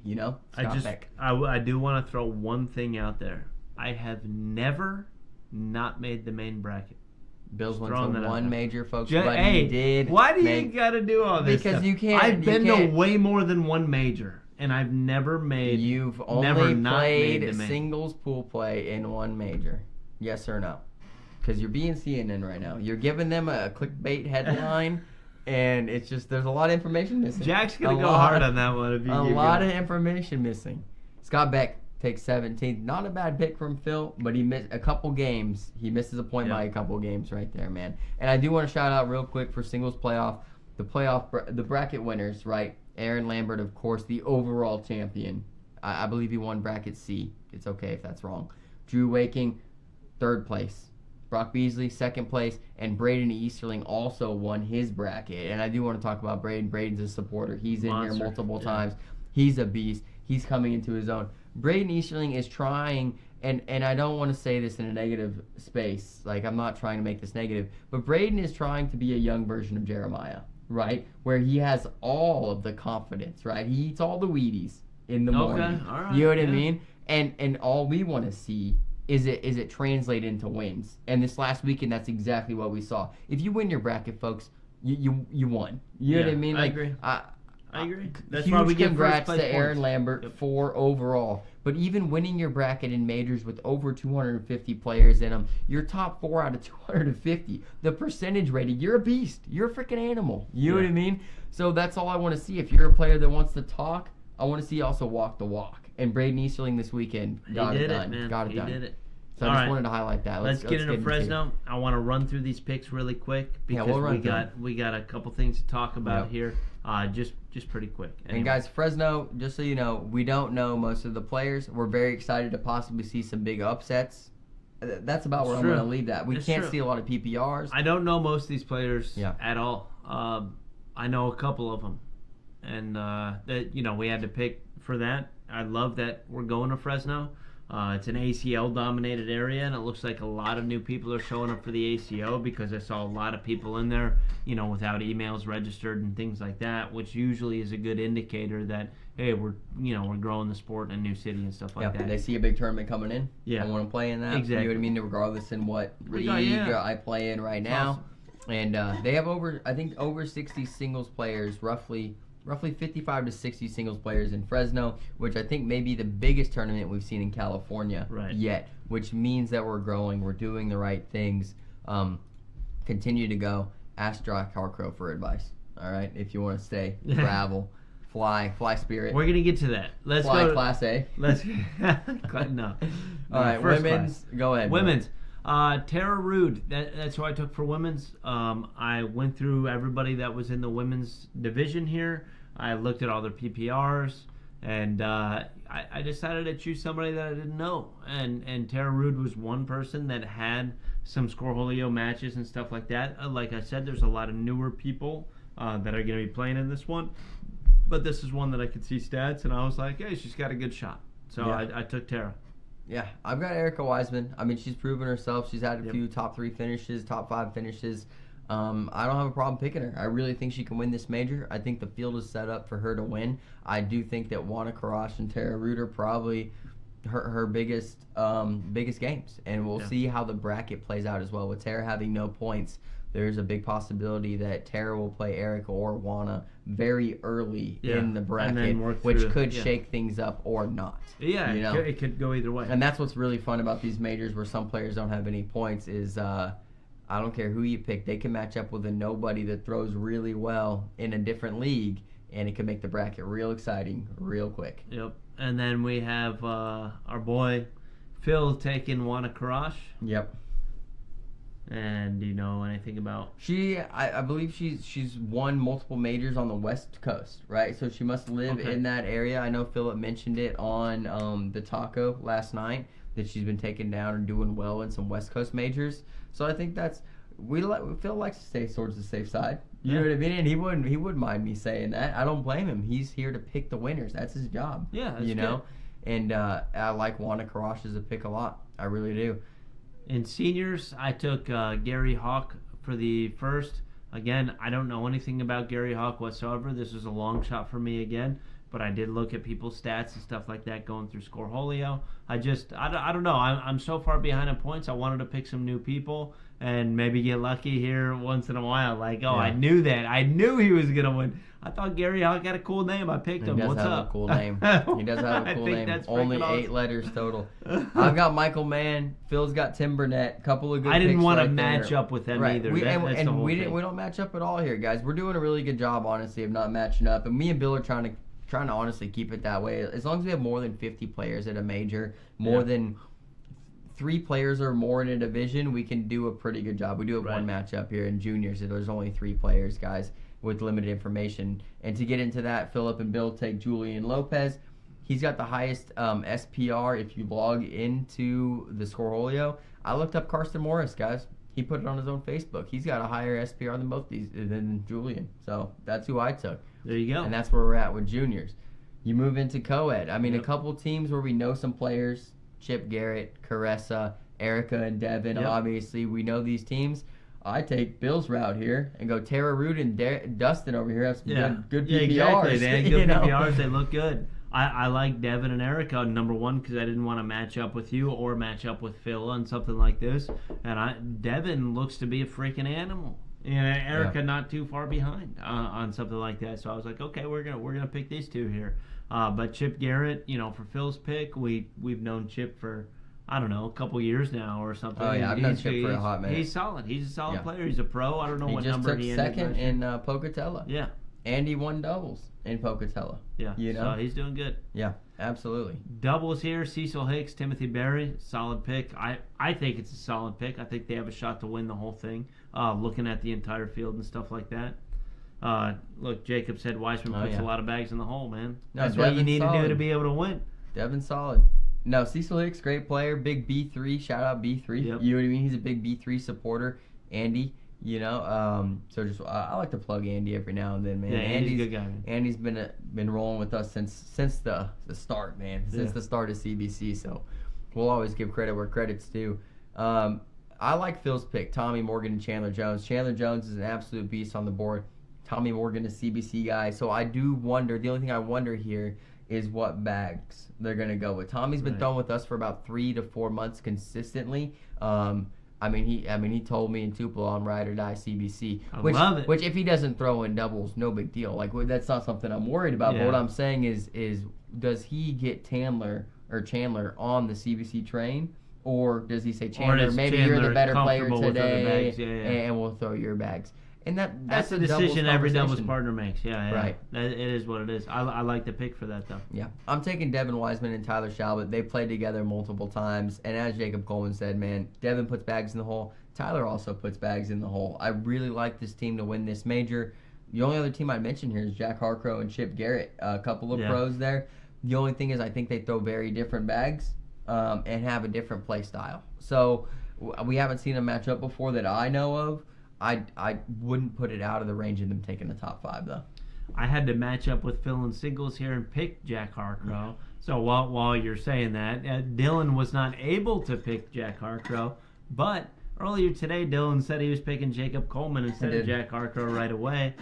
Scott Beck. I do want to throw one thing out there. I have never not made the main bracket. Bill's went throwing to that out one there. major, folks, Just, but hey, he did. why do you make- got to do all this Because stuff? you can't- I've you been can't- to way more than one major, and I've never made. You've never only not made played the main. singles pool play in one major. Yes or no? Because you're being CNN right now. You're giving them a clickbait headline, and it's just there's a lot of information missing. Jack's gonna go hard on that one. If you A keep lot going. of information missing. Scott Beck takes 17th. Not a bad pick from Phil, but he missed a couple games. He misses a point by a couple games right there, man. And I do want to shout out real quick for singles playoff, the bracket winners, right? Aaron Lambert, of course, the overall champion. I believe he won bracket C. It's okay if that's wrong. Drew Waking, 3rd place. Brock Beasley, 2nd place, and Braden Easterling also won his bracket. And I do want to talk about Braden. Braden's a supporter. He's in Monster. here multiple times. He's a beast. He's coming into his own. Braden Easterling is trying, and I don't want to say this in a negative space. Like, I'm not trying to make this negative. But Braden is trying to be a young version of Jeremiah, right? Where he has all of the confidence, right? He eats all the Wheaties in the morning. all right, You know what I yeah. mean? And all we want to see is it translate into wins. And this last weekend, that's exactly what we saw. If you win your bracket, folks, you won. You know what I mean? I Like, agree. I agree. That's Huge why we get congrats first place to Aaron points. Lambert Yep. for overall. But even winning your bracket in majors with over 250 players in them, you're top 4 out of 250. The percentage rating, you're a beast. You're a freaking animal. You know what I mean? So that's all I want to see. If you're a player that wants to talk, I want to see you also walk the walk. And Braden Easterling this weekend got it done. Man. Got it he done. did it. So I just wanted to highlight that. Let's get into Fresno. I want to run through these picks really quick because we got a couple things to talk about here. Just pretty quick. Anyway. And guys, Fresno, just so you know, we don't know most of the players. We're very excited to possibly see some big upsets. That's about where I'm going to leave that. We can't see a lot of PPRs. I don't know most of these players at all. I know a couple of them, and that we had to pick for that. I love that we're going to Fresno. It's an ACL-dominated area, and it looks like a lot of new people are showing up for the ACO because I saw a lot of people in there, without emails registered and things like that, which usually is a good indicator that, hey, we're growing the sport in a new city and stuff like that. They see a big tournament coming in. Yeah. I want to play in that. Exactly. You know what I mean? Regardless in what league I play in right now. Awesome. And they have over 60 singles players, roughly 55 to 60 singles players in Fresno, which I think may be the biggest tournament we've seen in California yet, which means that we're growing, we're doing the right things. Continue to go. Ask Jock Harcrow for advice, all right? If you want to stay, travel, fly Spirit. We're going to get to that. Let's fly go. Class A. Let's no. All right, women's. Go ahead. Women's. Tara Rude, that's who I took for women's. I went through everybody that was in the women's division here. I looked at all their PPRs, and I decided to choose somebody that I didn't know. And Tara Rude was one person that had some Scorholio matches and stuff like that. Like I said, there's a lot of newer people that are going to be playing in this one. But this is one that I could see stats, and I was like, hey, she's got a good shot. So I took Tara. Yeah, I've got Erica Wiseman. I mean, she's proven herself. She's had a few top 3 finishes, top 5 finishes. I don't have a problem picking her. I really think she can win this major. I think the field is set up for her to win. I do think that Juana Karash and Tara Rude are probably her biggest games. And we'll see how the bracket plays out as well. With Tara having no points, there's a big possibility that Tara will play Erica or Juana very early in the bracket, which could shake things up or not. Yeah, it could go either way. And that's what's really fun about these majors where some players don't have any points is I don't care who you pick. They can match up with a nobody that throws really well in a different league, and it can make the bracket real exciting real quick. Yep. And then we have our boy Phil taking Juana Karash. Yep. And do you know anything about? I believe she's won multiple majors on the West Coast, right? So she must live in that area. I know Philip mentioned it on the taco last night that she's been taken down and doing well in some West Coast majors. So I think Phil likes to stay towards the safe side. You know what I mean? And he wouldn't mind me saying that. I don't blame him. He's here to pick the winners. That's his job. Yeah, that's good. And I like Juana Karash as a pick a lot. I really do. In seniors, I took Gary Hawk for the first. Again, I don't know anything about Gary Hawk whatsoever. This was a long shot for me again, but I did look at people's stats and stuff like that going through Scorholio. I don't know. I'm so far behind in points. I wanted to pick some new people and maybe get lucky here once in a while. Like, I knew that. I knew he was going to win. I thought Gary Hawk had a cool name. I picked him. What's up? A cool name. He does have a cool name. Only 8 letters total. I've got Michael Mann. Phil's got Tim Burnett. Couple of good. I didn't picks want to right match there. up with them either. We thing. don't match up at all here, guys. We're doing a really good job, honestly, of not matching up. And me and Bill are trying to honestly keep it that way. As long as we have more than 50 players at a major, more than 3 players or more in a division, we can do a pretty good job. We do have one matchup here in juniors. There's only 3 players, guys, with limited information. And to get into that, Philip and Bill take Julian Lopez. He's got the highest SPR if you log into the Scorholio. I looked up Karsten Morris, guys. He put it on his own Facebook. He's got a higher SPR than Julian. So that's who I took. There you go. And that's where we're at with juniors. You move into co-ed. I mean, a couple teams where we know some players. Chip Garrett, Caressa, Erica, and Devin. Obviously, we know these teams. I take Bill's route here and go Tara Root and Dustin over here have some good PPRs. Exactly. They had good PPRs. They look good. I like Devin and Erica, number one, because I didn't want to match up with you or match up with Phil on something like this. And Devin looks to be a freaking animal. And Erica not too far behind on something like that. So I was like, okay, we're gonna pick these two here. But Chip Garrett, for Phil's pick, we've known Chip for, I don't know, a couple years now or something. Oh yeah, I've known Chip for a hot minute. He's solid. He's a solid player. He's a pro. I don't know what number he ended. He just took second in Pocatello. Yeah. And he won doubles in Pocatello. Yeah. So he's doing good. Yeah, absolutely. Doubles here: Cecil Hicks, Timothy Berry. Solid pick. I think it's a solid pick. I think they have a shot to win the whole thing. Looking at the entire field and stuff like that. Look, Jacob said Weissman puts a lot of bags in the hole, man. No, that's what you need to do to be able to win. Devin's solid. No, Cecil Hicks, great player, big B3. Shout out B3. Yep. You know what I mean? He's a big B3 supporter. Andy, so just I like to plug Andy every now and then, man. Yeah, Andy's a good guy, man. Andy's been rolling with us since the start, man. Since the start of CBC. So we'll always give credit where credit's due. I like Phil's pick, Tommy Morgan and Chandler Jones. Chandler Jones is an absolute beast on the board. Tommy Morgan, a CBC guy. So I do wonder, the only thing I wonder here is what bags they're going to go with. Tommy's been throwing with us for about 3 to 4 months consistently. He told me in Tupelo I'm ride or die CBC. I love it. Which if he doesn't throw in doubles, no big deal. Like that's not something I'm worried about. Yeah. But what I'm saying is does he get Chandler on the CBC train? Or does he say, Chandler, maybe you're the better player today, and we'll throw your bags? And that's a decision every doubles partner makes. Yeah. Right. It is what it is. I like the pick for that, though. Yeah. I'm taking Devin Wiseman and Tyler Shalbert. They played together multiple times. And as Jacob Coleman said, man, Devin puts bags in the hole. Tyler also puts bags in the hole. I really like this team to win this major. The only other team I'd mention here is Jack Harcrow and Chip Garrett. A couple of pros there. The only thing is I think they throw very different bags and have a different play style. So we haven't seen them match up before that I know of. I wouldn't put it out of the range of them taking the top 5, though. I had to match up with Phil in singles here and pick Jack Harcrow. So while you're saying that, Dylan was not able to pick Jack Harcrow, but earlier today Dylan said he was picking Jacob Coleman instead of Jack Harcrow right away.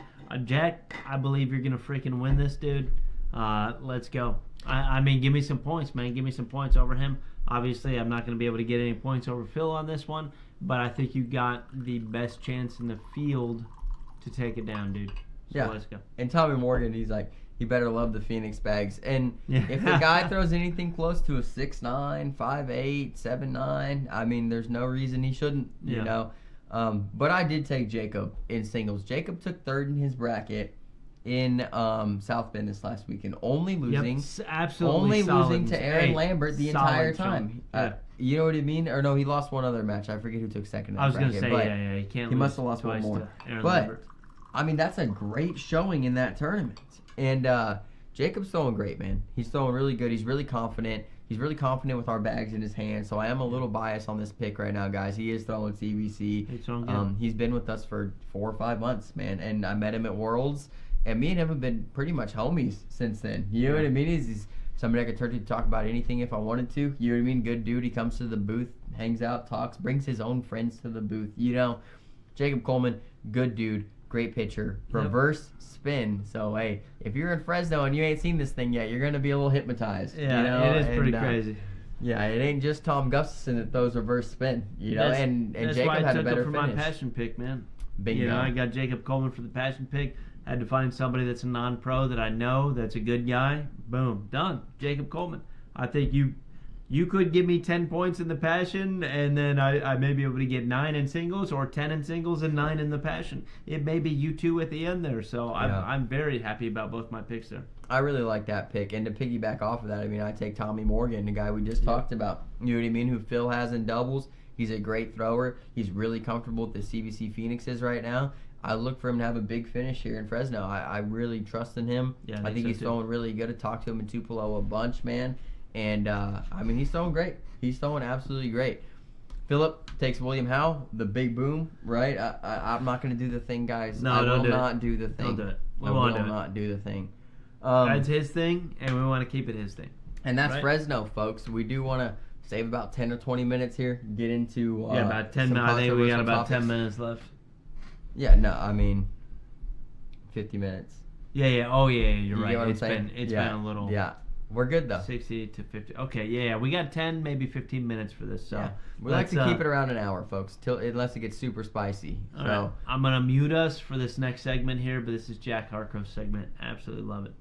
Jack, I believe you're going to freaking win this, dude. Let's go. I mean, give me some points, man. Give me some points over him. Obviously, I'm not going to be able to get any points over Phil on this one, but I think you got the best chance in the field to take it down, dude. So let's go. And Tommy Morgan, he's like, you better love the Phoenix bags. And if the guy throws anything close to a 6'9", 5'8", 7'9", I mean, there's no reason he shouldn't, you know. But I did take Jacob in singles. Jacob took third in his bracket in South Bend this last weekend, only losing to Aaron Lambert the entire time. You know what I mean? Or no, he lost one other match. I forget who took second in that bracket. I was going to say, he must have lost one more. But I mean, that's a great showing in that tournament. And Jacob's throwing great, man. He's throwing really good. He's really confident. He's really confident with our bags in his hand. So I am a little biased on this pick right now, guys. He is throwing CBC. He's throwing good. He's been with us for 4 or 5 months, man. And I met him at Worlds. And me and him have been pretty much homies since then. You know what I mean? He's somebody I could turn to talk about anything if I wanted to. You know what I mean? Good dude. He comes to the booth, hangs out, talks, brings his own friends to the booth. You know, Jacob Coleman, good dude, great pitcher, reverse spin. So, hey, if you're in Fresno and you ain't seen this thing yet, you're going to be a little hypnotized. Yeah, you know? It is pretty crazy. Yeah, it ain't just Tom Gustafson that throws reverse spin. You know, and Jacob why I had a took better it for finish. my passion pick, man. Bingo. You know, I got Jacob Coleman for the passion pick. I had to find somebody that's a non-pro that I know that's a good guy. Boom, done. Jacob Coleman. I think you could give me 10 points in the passion, and then I may be able to get 9 in singles, or 10 in singles and 9 in the passion. It may be you two at the end there. So I'm very happy about both my picks there. I really like that pick. And to piggyback off of that, I mean, I take Tommy Morgan, the guy we just talked about. You know what I mean? Who Phil has in doubles. He's a great thrower. He's really comfortable with the CBC Phoenixes right now. I look for him to have a big finish here in Fresno. I really trust in him. Yeah, I think he's throwing really good. I talked to him in Tupelo a bunch, man. And, I mean, he's throwing great. He's throwing absolutely great. Philip takes William Howe, the big boom, right? I'm not going to do the thing, guys. No, I don't will not do the thing. Don't do it. I will not do the thing. That's his thing, and we want to keep it his thing. And that's Fresno, folks. We do want to save about 10 or 20 minutes here, get into about 10 minutes. I think we got about 10 minutes left. Yeah, no, I mean 50 minutes. Yeah. Oh, yeah, you're right. Get what I'm It's saying? been a little. Yeah. We're good though. 60 to 50. Okay, yeah, we got 10, maybe 15 minutes for this. So Yeah. We like to keep it around an hour, folks, unless it gets super spicy. All So right. I'm gonna mute us for this next segment here, but this is Jack Harcroft's segment. Absolutely love it.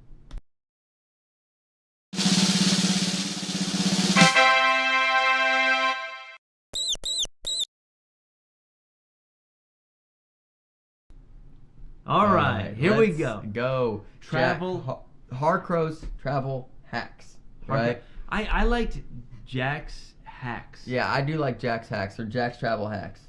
All right, here we let's go. Go. Travel. Harcrow's travel hacks. Right? I liked Jack's hacks. Yeah, I do like Jack's hacks or Jack's travel hacks.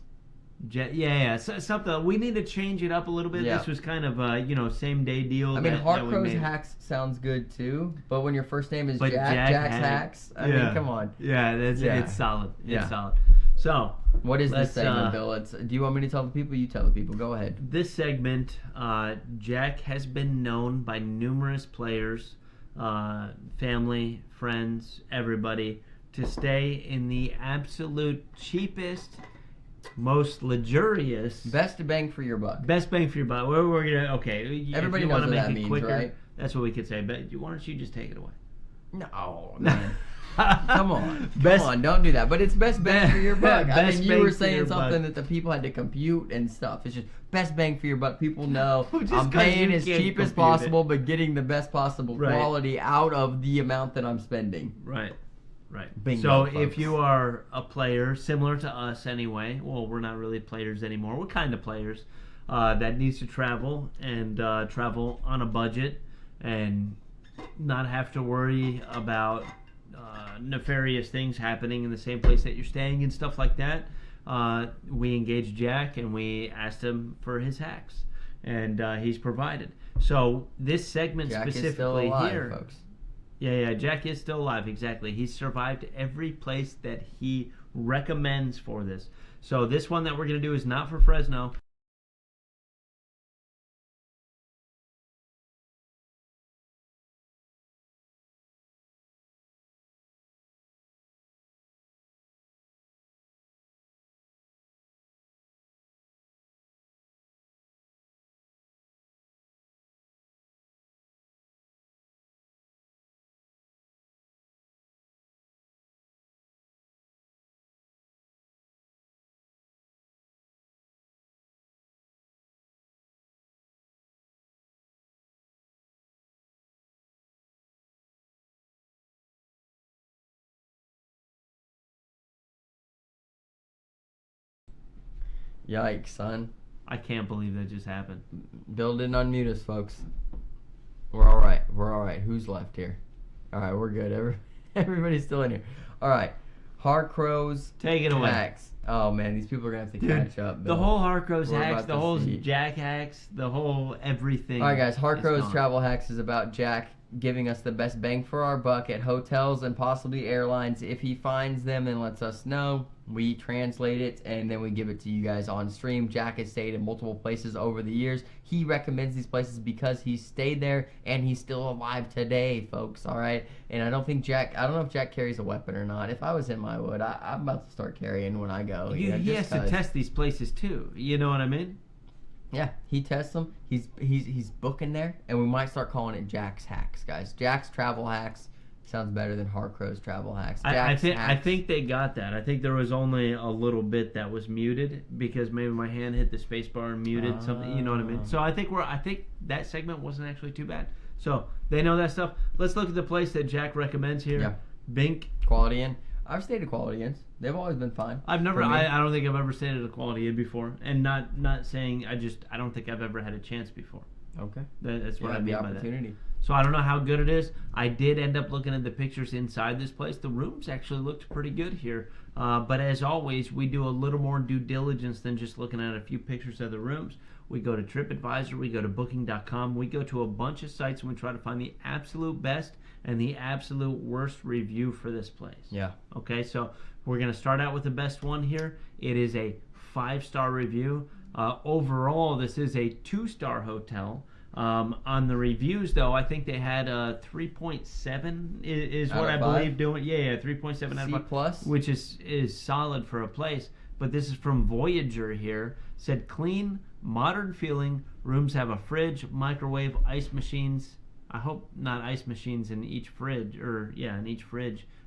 So, something we need to change it up a little bit. Yeah. This was kind of same day deal. I mean, that we Harcrow's made. hacks sounds good too, but when your first name is But Jack's Jack hacks, I mean, come on. Yeah, Yeah. it's solid. Yeah. It's solid. So What is this let's, segment, Bill? Do you want me to tell the people? You tell the people. Go ahead. this segment, Jack has been known by numerous players, family, friends, everybody, to stay in the absolute cheapest, most luxurious, Best bang for your buck. best bang for your buck. We're gonna Everybody if you knows wanna what make that it means, quicker, right? That's what we could say. But why don't you just take it away? No, man. Come on. Best- Come on, don't do that. But it's best bang for your buck. I Best mean, bang you were for saying your something buck. that the people had to compute and stuff. It's just best bang for your buck. People know Just I'm 'cause paying you as can't cheap as compute possible, but getting the best possible Right. quality out of the amount that I'm spending. Right. Bingo, So folks. if you are a player similar to us anyway, well, we're not really players anymore. We're kind of players that needs to travel and travel on a budget and not have to worry about nefarious things happening in the same place that you're staying and stuff like that. We engaged Jack and we asked him for his hacks, and he's provided. So this segment Jack is specifically still alive, here, folks. Yeah, Jack is still alive, exactly. He's survived every place that he recommends for this. So this one that we're going to do is not for Fresno. Yikes, son. I can't believe that just happened. Bill didn't unmute us, folks. We're all right. We're all right. Who's left here? All right, we're good. Everybody's still in here. All right. Harcrow's Take it away. hacks. Oh, man, these people are going to have to catch up. The Bill. whole Harcrow's We're hacks, about the to whole see. Jack hacks, the whole everything. All right, guys. is Harcrow's gone. Travel Hacks is about Jack giving us the best bang for our buck at hotels and possibly airlines. If he finds them and lets us know, we translate it and then we give it to you guys on stream. Jack has stayed in multiple places over the years. He recommends these places because he stayed there and he's still alive today, folks. All right. And I don't know if Jack carries a weapon or not. If I was him, I would. I'm about to start carrying when I go. He has to test these places too. You know what I mean? Yeah, he tests them. He's booking there, and we might start calling it Jack's Hacks, guys. Jack's Travel Hacks sounds better than Harcrow's Travel Hacks. I Hacks. think they got that. I think there was only a little bit that was muted because maybe my hand hit the space bar and muted something. You know what I mean? So I think that segment wasn't actually too bad. So they know that stuff. Let's look at the place that Jack recommends here. Yeah. Bink. Quality Inn. I've stayed at Quality Inns. They've always been fine. I've never. For me. I don't think I've ever stayed at a Quality Inn before, and not saying I don't think I've ever had a chance before. Okay. That's You what I had mean the by that. opportunity. So I don't know how good it is. I did end up looking at the pictures inside this place. The rooms actually looked pretty good here. But as always, we do a little more due diligence than just looking at a few pictures of the rooms. We go to TripAdvisor, we go to Booking.com, we go to a bunch of sites and we try to find the absolute best and the absolute worst review for this place. Yeah. Okay, so we're going to start out with the best one here. It is a 5-star review. Overall, this is a 2-star hotel. On the reviews, though, I think they had a 3.7 is Out what of I 5? believe doing. Yeah, 3.7 out of 5. C+. Which is solid for a place. But this is from Voyager here. Said clean, modern feeling. Rooms have a fridge, microwave, ice machines. I hope not ice machines in each fridge,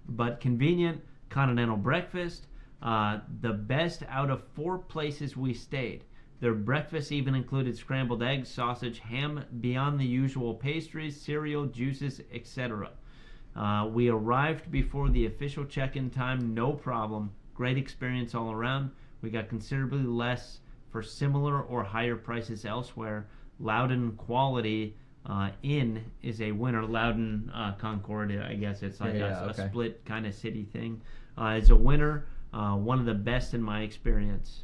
but convenient continental breakfast. The best out of 4 places we stayed. Their breakfast even included scrambled eggs, sausage, ham, beyond the usual pastries, cereal, juices, etc. We arrived before the official check-in time, no problem. Great experience all around. We got considerably less for similar or higher prices elsewhere. Loudon Quality Inn is a winner. Loudon Concordia, I guess it's like a split kind of city thing. It's a winner. One of the best in my experience.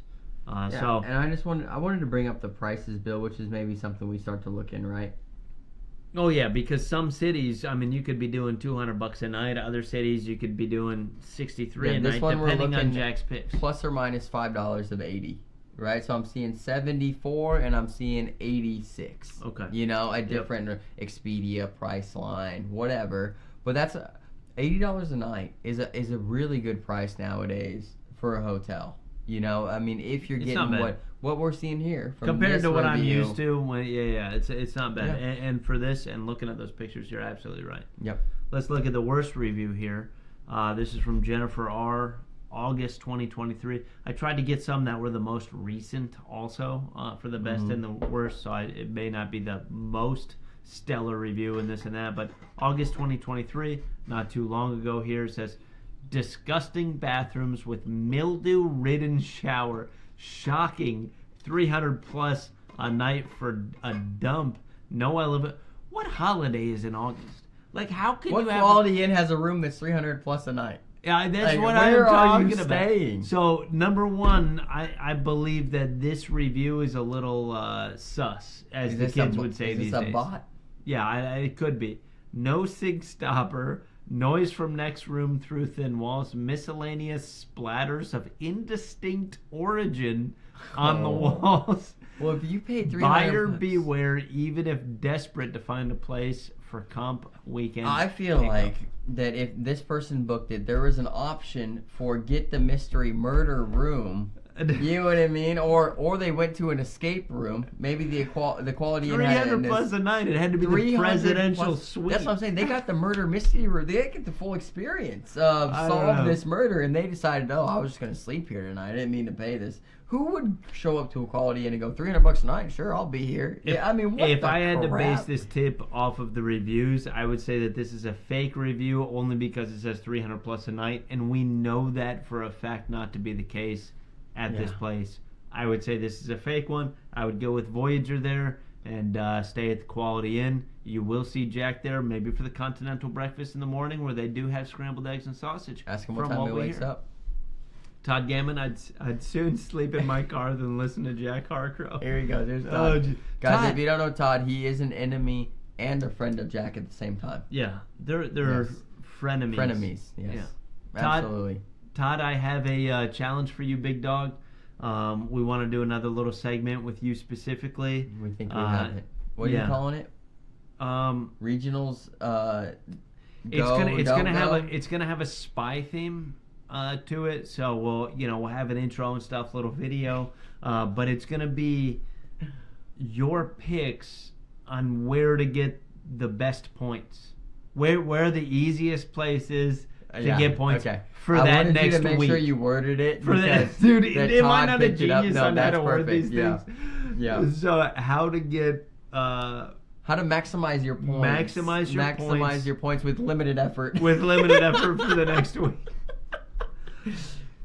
So, and I wanted to bring up the prices, Bill, which is maybe something we start to look in, right? Oh yeah, because some cities, I mean, you could be doing $200 a night. Other cities, you could be doing $63 a night, depending on Jack's picks. Plus or minus $5 of 80, right? So I'm seeing 74 and I'm seeing 86. Okay. You know, a different Expedia, Priceline, whatever. But that's $80 a night is a really good price nowadays for a hotel. You know, I mean, if you're getting what we're seeing here from compared to what I'm review, used to, it's not bad. Yeah. And for this, and looking at those pictures, you're absolutely right. Yep. Let's look at the worst review here. This is from Jennifer R. August 2023. I tried to get some that were the most recent, also for the best and the worst. So it may not be the most stellar review and this and that, but August 2023, not too long ago. Here says, disgusting bathrooms with mildew-ridden shower. Shocking. 300 plus a night for a dump. No elevator. What holiday is in August? Like, how can you have... What Quality Inn has a room that's 300 plus a night? Yeah, that's like, what I'm talking about. Staying? So, number one, I believe that this review is a little sus, as the kids would say these days. Is this a bot? Yeah, it could be. No sig stopper. Noise from next room through thin walls. Miscellaneous splatters of indistinct origin on the walls. Well, if you paid $300... Buyer beware, even if desperate to find a place for comp weekend. I feel like that if this person booked it, there was an option for get the mystery murder room. You know what I mean? Or they went to an escape room. Maybe the Quality Inn had 300 plus a night. It had to be the presidential suite. That's what I'm saying. They got the murder mystery room. They get the full experience of solve this murder, and they decided, I was just gonna sleep here tonight. I didn't mean to pay this. Who would show up to a Quality Inn and go $300 a night? Sure, I'll be here. I mean, if I had to base this tip off of the reviews, I would say that this is a fake review only because it says 300 plus a night, and we know that for a fact not to be the case at this place. I would say this is a fake one. I would go with Voyager there and stay at the Quality Inn. You will see Jack there, maybe for the continental breakfast in the morning, where they do have scrambled eggs and sausage. Ask him what time he wakes up. Todd Gammon, I'd soon sleep in my car than listen to Jack Harcrow. Here he goes. There's Todd. Guys, if you don't know Todd, he is an enemy and a friend of Jack at the same time. Yeah, they're frenemies. Frenemies, yes. Yeah. Absolutely. Todd, I have a challenge for you, big dog. We want to do another little segment with you specifically. We think we have it. What are you calling it? Regionals. It's gonna have a spy theme to it. So we'll have an intro and stuff, little video. But it's gonna be your picks on where to get the best points, where the easiest place is to get points for that next week. I wanted you to make sure you worded it. Dude, am I not a genius on how to word these things? Yeah. So how to get... how to maximize your points. Maximize your points with limited effort. With limited effort for the next week.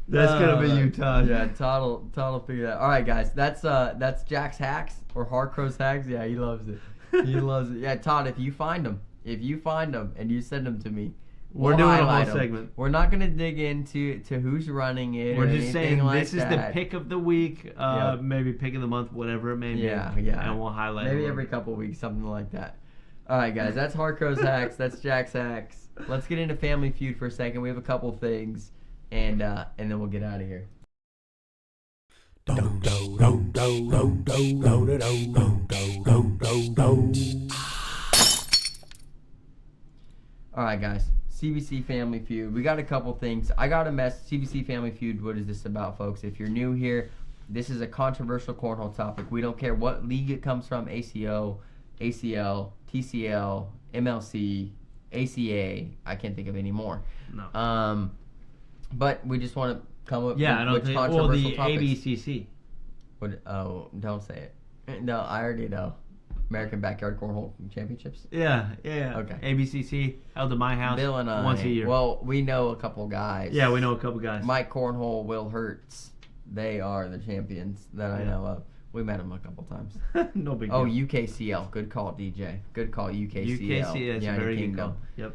That's gonna be you, Todd. Yeah, Todd will figure that. All right, guys, that's Jack's hacks or Harcrow's hacks. Yeah, he loves it. He loves it. Yeah, Todd, if you find them and you send them to me, we're doing a whole segment. We're not gonna dig into who's running it. We're just saying this is the pick of the week, maybe pick of the month, whatever it may be. Yeah. And we'll highlight maybe every couple of weeks, something like that. All right, guys, that's Harcrow's hacks. That's Jack's hacks. Let's get into Family Feud for a second. We have a couple things, and then we'll get out of here. All right, guys. CBC Family Feud. We got a couple things. I got a mess. CBC Family Feud. What is this about, folks? If you're new here, this is a controversial cornhole topic. We don't care what league it comes from, ACO, ACL, TCL, MLC, ACA. I can't think of any more. No. But we just want to come up Yeah, I don't with think. controversial Well, the topics. ABCC. Don't say it. No, I already know. American Backyard Cornhole Championships. Yeah. Okay. ABCC held at my house Bill and I. once a year. Well, we know a couple guys. Yeah, we know a couple guys. Mike Cornhole, Will Hertz. They are the champions that I know of. We met them a couple times. No big deal. Oh, UKCL. Good call, DJ. Good call, UKCL. UKCL is a very good call. Yep.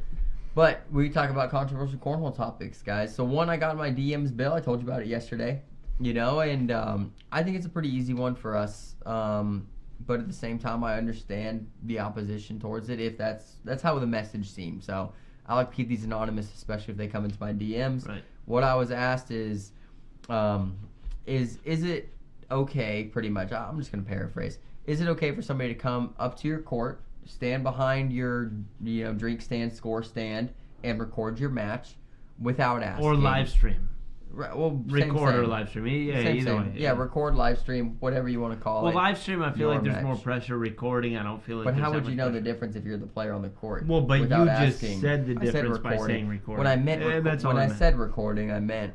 But we talk about controversial cornhole topics, guys. So one I got in my DMs, Bill. I told you about it yesterday. And I think it's a pretty easy one for us. But at the same time, I understand the opposition towards it if that's how the message seems. So I like to keep these anonymous, especially if they come into my DMs. Right. What I was asked is it okay, pretty much, I'm just going to paraphrase, is it okay for somebody to come up to your court, stand behind your drink stand, score stand, and record your match without asking? Or live stream. Right, well, Record same. or live stream. Yeah, Same, either same. way. Yeah, record, live stream, whatever you want to call it. Well, live stream, I feel Your like there's match. more pressure. Recording, I don't feel like But there's how that would you much know the pressure. difference if you're the player on the court? Well, but without you just asking? said the I said difference by recording. saying recording. When I meant that's all when I meant. said recording, I meant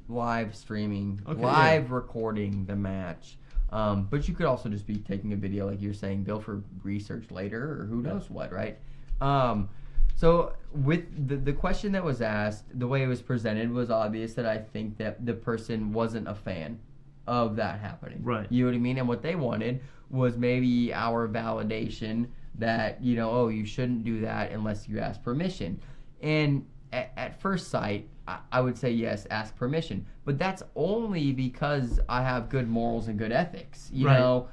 live streaming, Okay, live recording the match. But you could also just be taking a video, like you're saying, Bill, for research later, or who knows what, right? So with the question that was asked, the way it was presented was obvious that I think that the person wasn't a fan of that happening. Right. You know what I mean? And what they wanted was maybe our validation that, you shouldn't do that unless you ask permission. And at first sight, I would say yes, ask permission. But that's only because I have good morals and good ethics. You Right. know,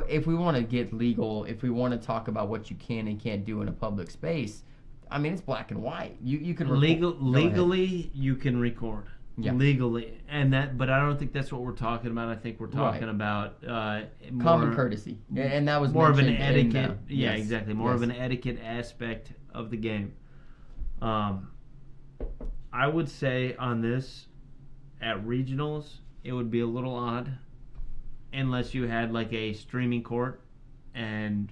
if we want to get legal, if we want to talk about what you can and can't do in a public space, I mean, it's black and white. You can legally you can record. Yeah. Legally, but I don't think that's what we're talking about. I think we're talking about common courtesy, and that was more of an mentioned in etiquette. the- Yeah, yes, exactly. More yes. of an etiquette aspect of the game. I would say on this, at regionals, it would be a little odd, unless you had like a streaming court, and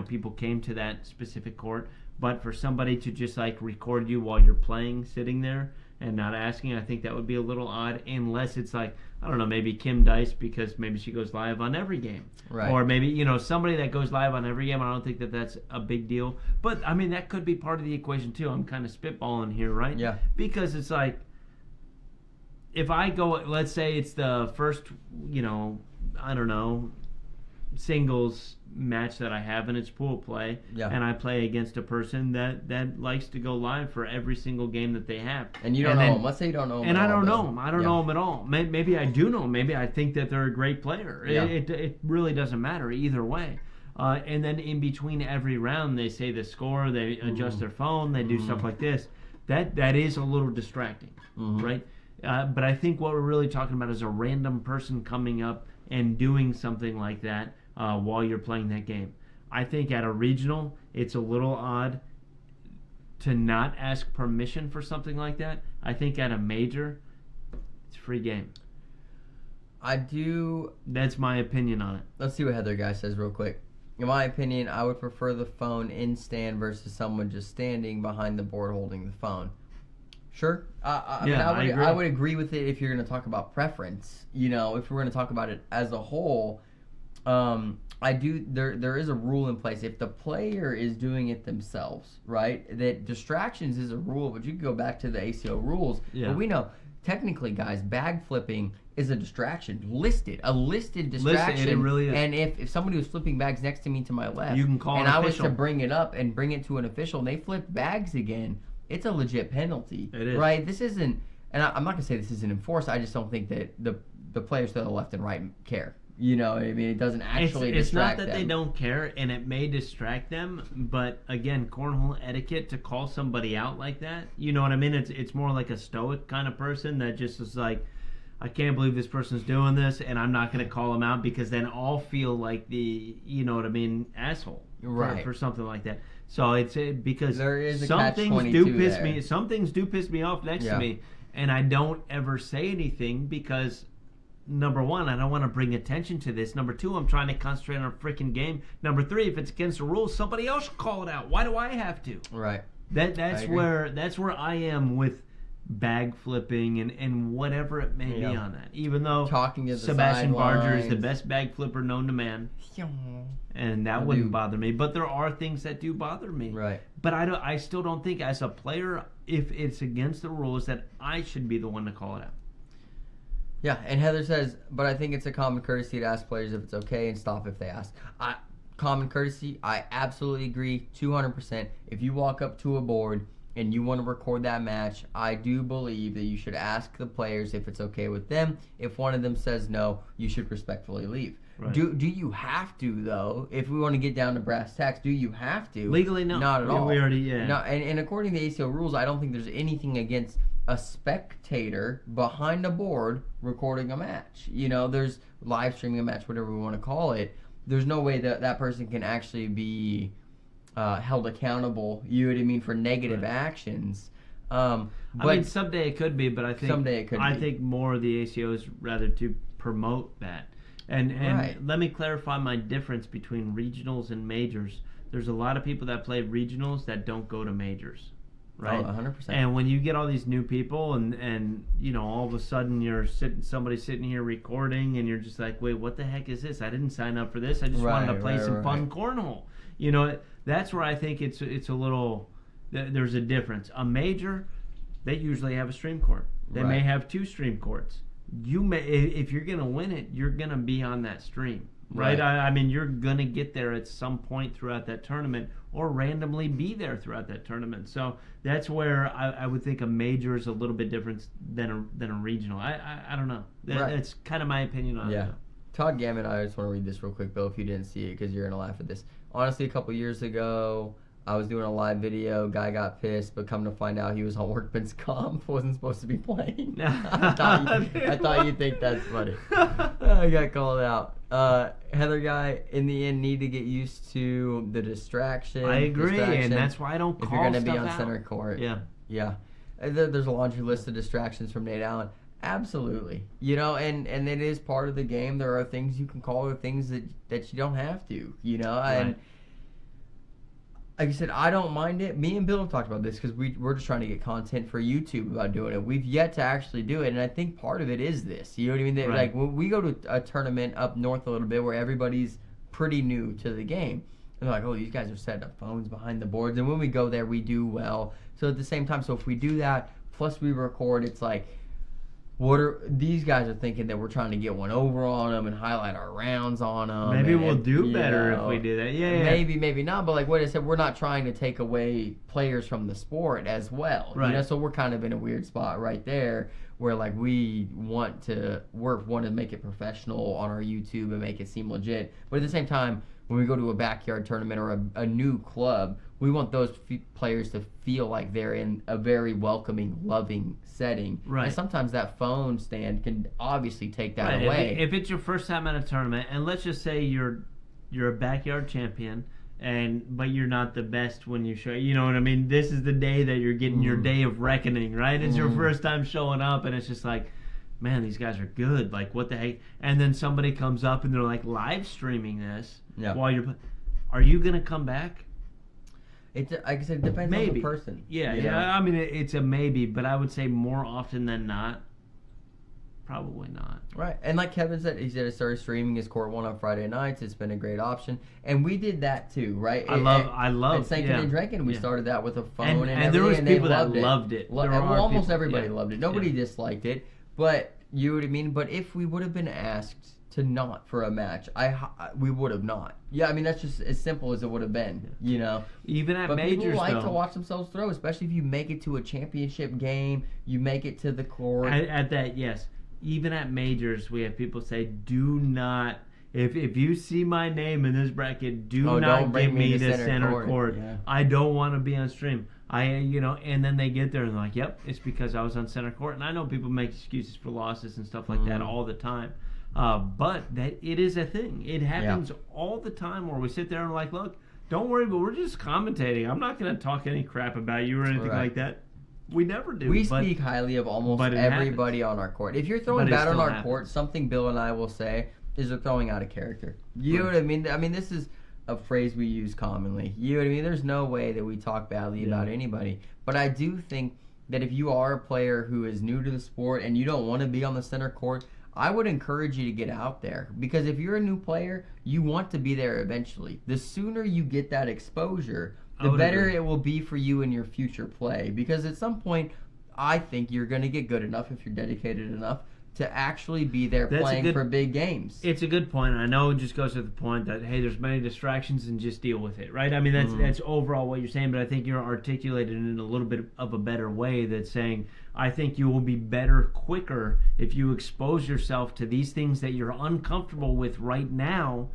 people came to that specific court. But for somebody to just like record you while you're playing, sitting there and not asking, I think that would be a little odd, unless it's like, I don't know, maybe Kim Dice, because maybe she goes live on every game. Right. Or maybe, somebody that goes live on every game. I don't think that that's a big deal. But, I mean, that could be part of the equation, too. I'm kind of spitballing here, right? Yeah. Because it's like, if I go, let's say it's the first, I don't know, singles match that I have, and it's pool play, and I play against a person that likes to go live for every single game that they have. And you don't know them. Let's say you don't know them. And I don't Bill. know them. I don't know them at all. Maybe I do know them. Maybe I think that they're a great player. Yeah. It really doesn't matter either way. And then in between every round, they say the score, they adjust their phone, they do stuff like this. That is a little distracting, right? But I think what we're really talking about is a random person coming up and doing something like that while you're playing that game. I think at a regional, it's a little odd to not ask permission for something like that. I think at a major, it's free game. That's my opinion on it. Let's see what Heather Guy says real quick. In my opinion, I would prefer the phone in stand versus someone just standing behind the board holding the phone. Sure. I would agree with it if you're going to talk about preference. If we're going to talk about it as a whole, there is a rule in place. If the player is doing it themselves, right, that distractions is a rule, but you can go back to the ACO rules. Yeah. But we know, technically, guys, bag flipping is a distraction. A listed distraction. It really is. And if somebody was flipping bags next to me to my left, you can call and an I official. was to bring it up and bring it to an official, and they flipped bags again, it's a legit penalty. It is. Right? This isn't, and I'm not going to say this isn't enforced, I just don't think that the players to the left and right care. You know what I mean? It doesn't actually It's distract not that them. they don't care, and it may distract them, but again, cornhole etiquette, to call somebody out like that, you know what I mean? It's more like a stoic kind of person that just is like, I can't believe this person's doing this, and I'm not going to call them out, because then I'll feel like the, asshole. Right. For something like that. So it's because There is a some things catch-22 do piss there. me. Some things do piss me off next to me, and I don't ever say anything because number one, I don't want to bring attention to this. Number two, I'm trying to concentrate on a freaking game. Number three, if it's against the rules, somebody else should call it out. Why do I have to? Right. That's where I am with bag flipping and whatever it may be on that. Even though talking to the Sebastian Barger is the sidelines. best bag flipper known to man, and that wouldn't bother me. But there are things that do bother me. Right. But I still don't think as a player, if it's against the rules, that I should be the one to call it out. Yeah, and Heather says, but I think it's a common courtesy to ask players if it's okay and stop if they ask. Common courtesy, I absolutely agree, 200%. If you walk up to a board and you want to record that match, I do believe that you should ask the players if it's okay with them. If one of them says no, you should respectfully leave. Right. Do you have to, though? If we want to get down to brass tacks, do you have to? Legally, no. Not at all. We already, No, and according to the ACO rules, I don't think there's anything against a spectator behind a board recording a match. There's live streaming a match, whatever we want to call it. There's no way that that person can actually be held accountable, for negative actions. But someday it could be, but I think someday it could I be. think more of the ACOs rather to promote that. And Right. let me clarify my difference between regionals and majors. There's a lot of people that play regionals that don't go to majors. Right? 100%. And when you get all these new people and all of a sudden somebody's sitting here recording and you're just like, wait, what the heck is this? I didn't sign up for this. I just wanted to play some fun cornhole. That's where I think it's a little, there's a difference. A major, they usually have a stream court. They may have 2 stream courts. If you're going to win it, you're going to be on that stream. Right? You're going to get there at some point throughout that tournament or randomly be there throughout that tournament. So that's where I would think a major is a little bit different than a regional. I don't know. That's kind of my opinion on it. Yeah. Todd Gammon, I just want to read this real quick, Bill, if you didn't see it, because you're going to laugh at this. Honestly, a couple years ago, I was doing a live video. Guy got pissed, but come to find out he was on workman's comp. Wasn't supposed to be playing. I thought you'd think that's funny. I got called out. Heather guy, in the end, need to get used to the distraction. I agree, and that's why I don't call if you're going to be on out. center court. Yeah. There's a laundry list of distractions from Nate Allen. Absolutely. And it is part of the game. There are things you can call, or things that you don't have to, Right. And like I said, I don't mind it. Me and Bill have talked about this because we're just trying to get content for YouTube about doing it. We've yet to actually do it, and I think part of it is this. You know what I mean? Right. Like, when we go to a tournament up north a little bit where everybody's pretty new to the game, and they're like, oh, these guys are setting up phones behind the boards, and when we go there, we do well. So at the same time, if we do that, plus we record, it's like, these guys are thinking that we're trying to get one over on them and highlight our rounds on them. Maybe we'll do better if we do that. Yeah. Maybe not. But like what I said, we're not trying to take away players from the sport as well. Right. So we're kind of in a weird spot right there where like we want to make it professional on our YouTube and make it seem legit. But at the same time, when we go to a backyard tournament or a new club, we want those players to feel like they're in a very welcoming, loving setting. Right. And sometimes that phone stand can obviously take that Right. away. If it's your first time at a tournament, and let's just say you're a backyard champion, but you're not the best when you show. You know what I mean? This is the day that you're getting your day of reckoning, right? It's your first time showing up, and it's just like, man, these guys are good. Like, what the heck? And then somebody comes up and they're like live streaming this while you're. Are you gonna come back? Like I said, it depends on the person. Yeah. It's a maybe, but I would say more often than not, probably not. Right. And like Kevin said, he said he started streaming his Court 1 on Friday nights. It's been a great option. And we did that too, right? I love At St. and Drinking, we started that with a phone and there was people that loved it. Almost everybody loved it. Nobody disliked it. But you know what I mean? But if we would have been asked to not for a match, we would have not. Yeah, I mean, that's just as simple as it would have been, Even at but majors, people like though, to watch themselves throw, especially if you make it to a championship game, you make it to the court. At that, yes. Even at majors, we have people say, do not, if you see my name in this bracket, do not give me the center court. Yeah. I don't want to be on stream. And then they get there and they're like, yep, it's because I was on center court. And I know people make excuses for losses and stuff like that all the time. But that it is a thing. It happens all the time where we sit there and like, look, don't worry, but we're just commentating. I'm not going to talk any crap about you or anything like that. We never do. We speak highly of almost but it everybody on our court. If you're throwing But it bad on still our happens. court, something Bill and I will say is they're throwing out of character. You know what I mean? I mean, this is a phrase we use commonly. You know what I mean? There's no way that we talk badly about anybody. But I do think that if you are a player who is new to the sport and you don't want to be on the center court, I would encourage you to get out there. Because if you're a new player, you want to be there eventually. The sooner you get that exposure, the better agree. it will be for you in your future play. Because at some point, I think you're going to get good enough if you're dedicated enough to actually be there playing for big games. It's a good point. I know it just goes to the point that, hey, there's many distractions and just deal with it, right? I mean, that's overall what you're saying, but I think you're articulating it in a little bit of a better way that's saying, I think you will be better quicker if you expose yourself to these things that you're uncomfortable with right now.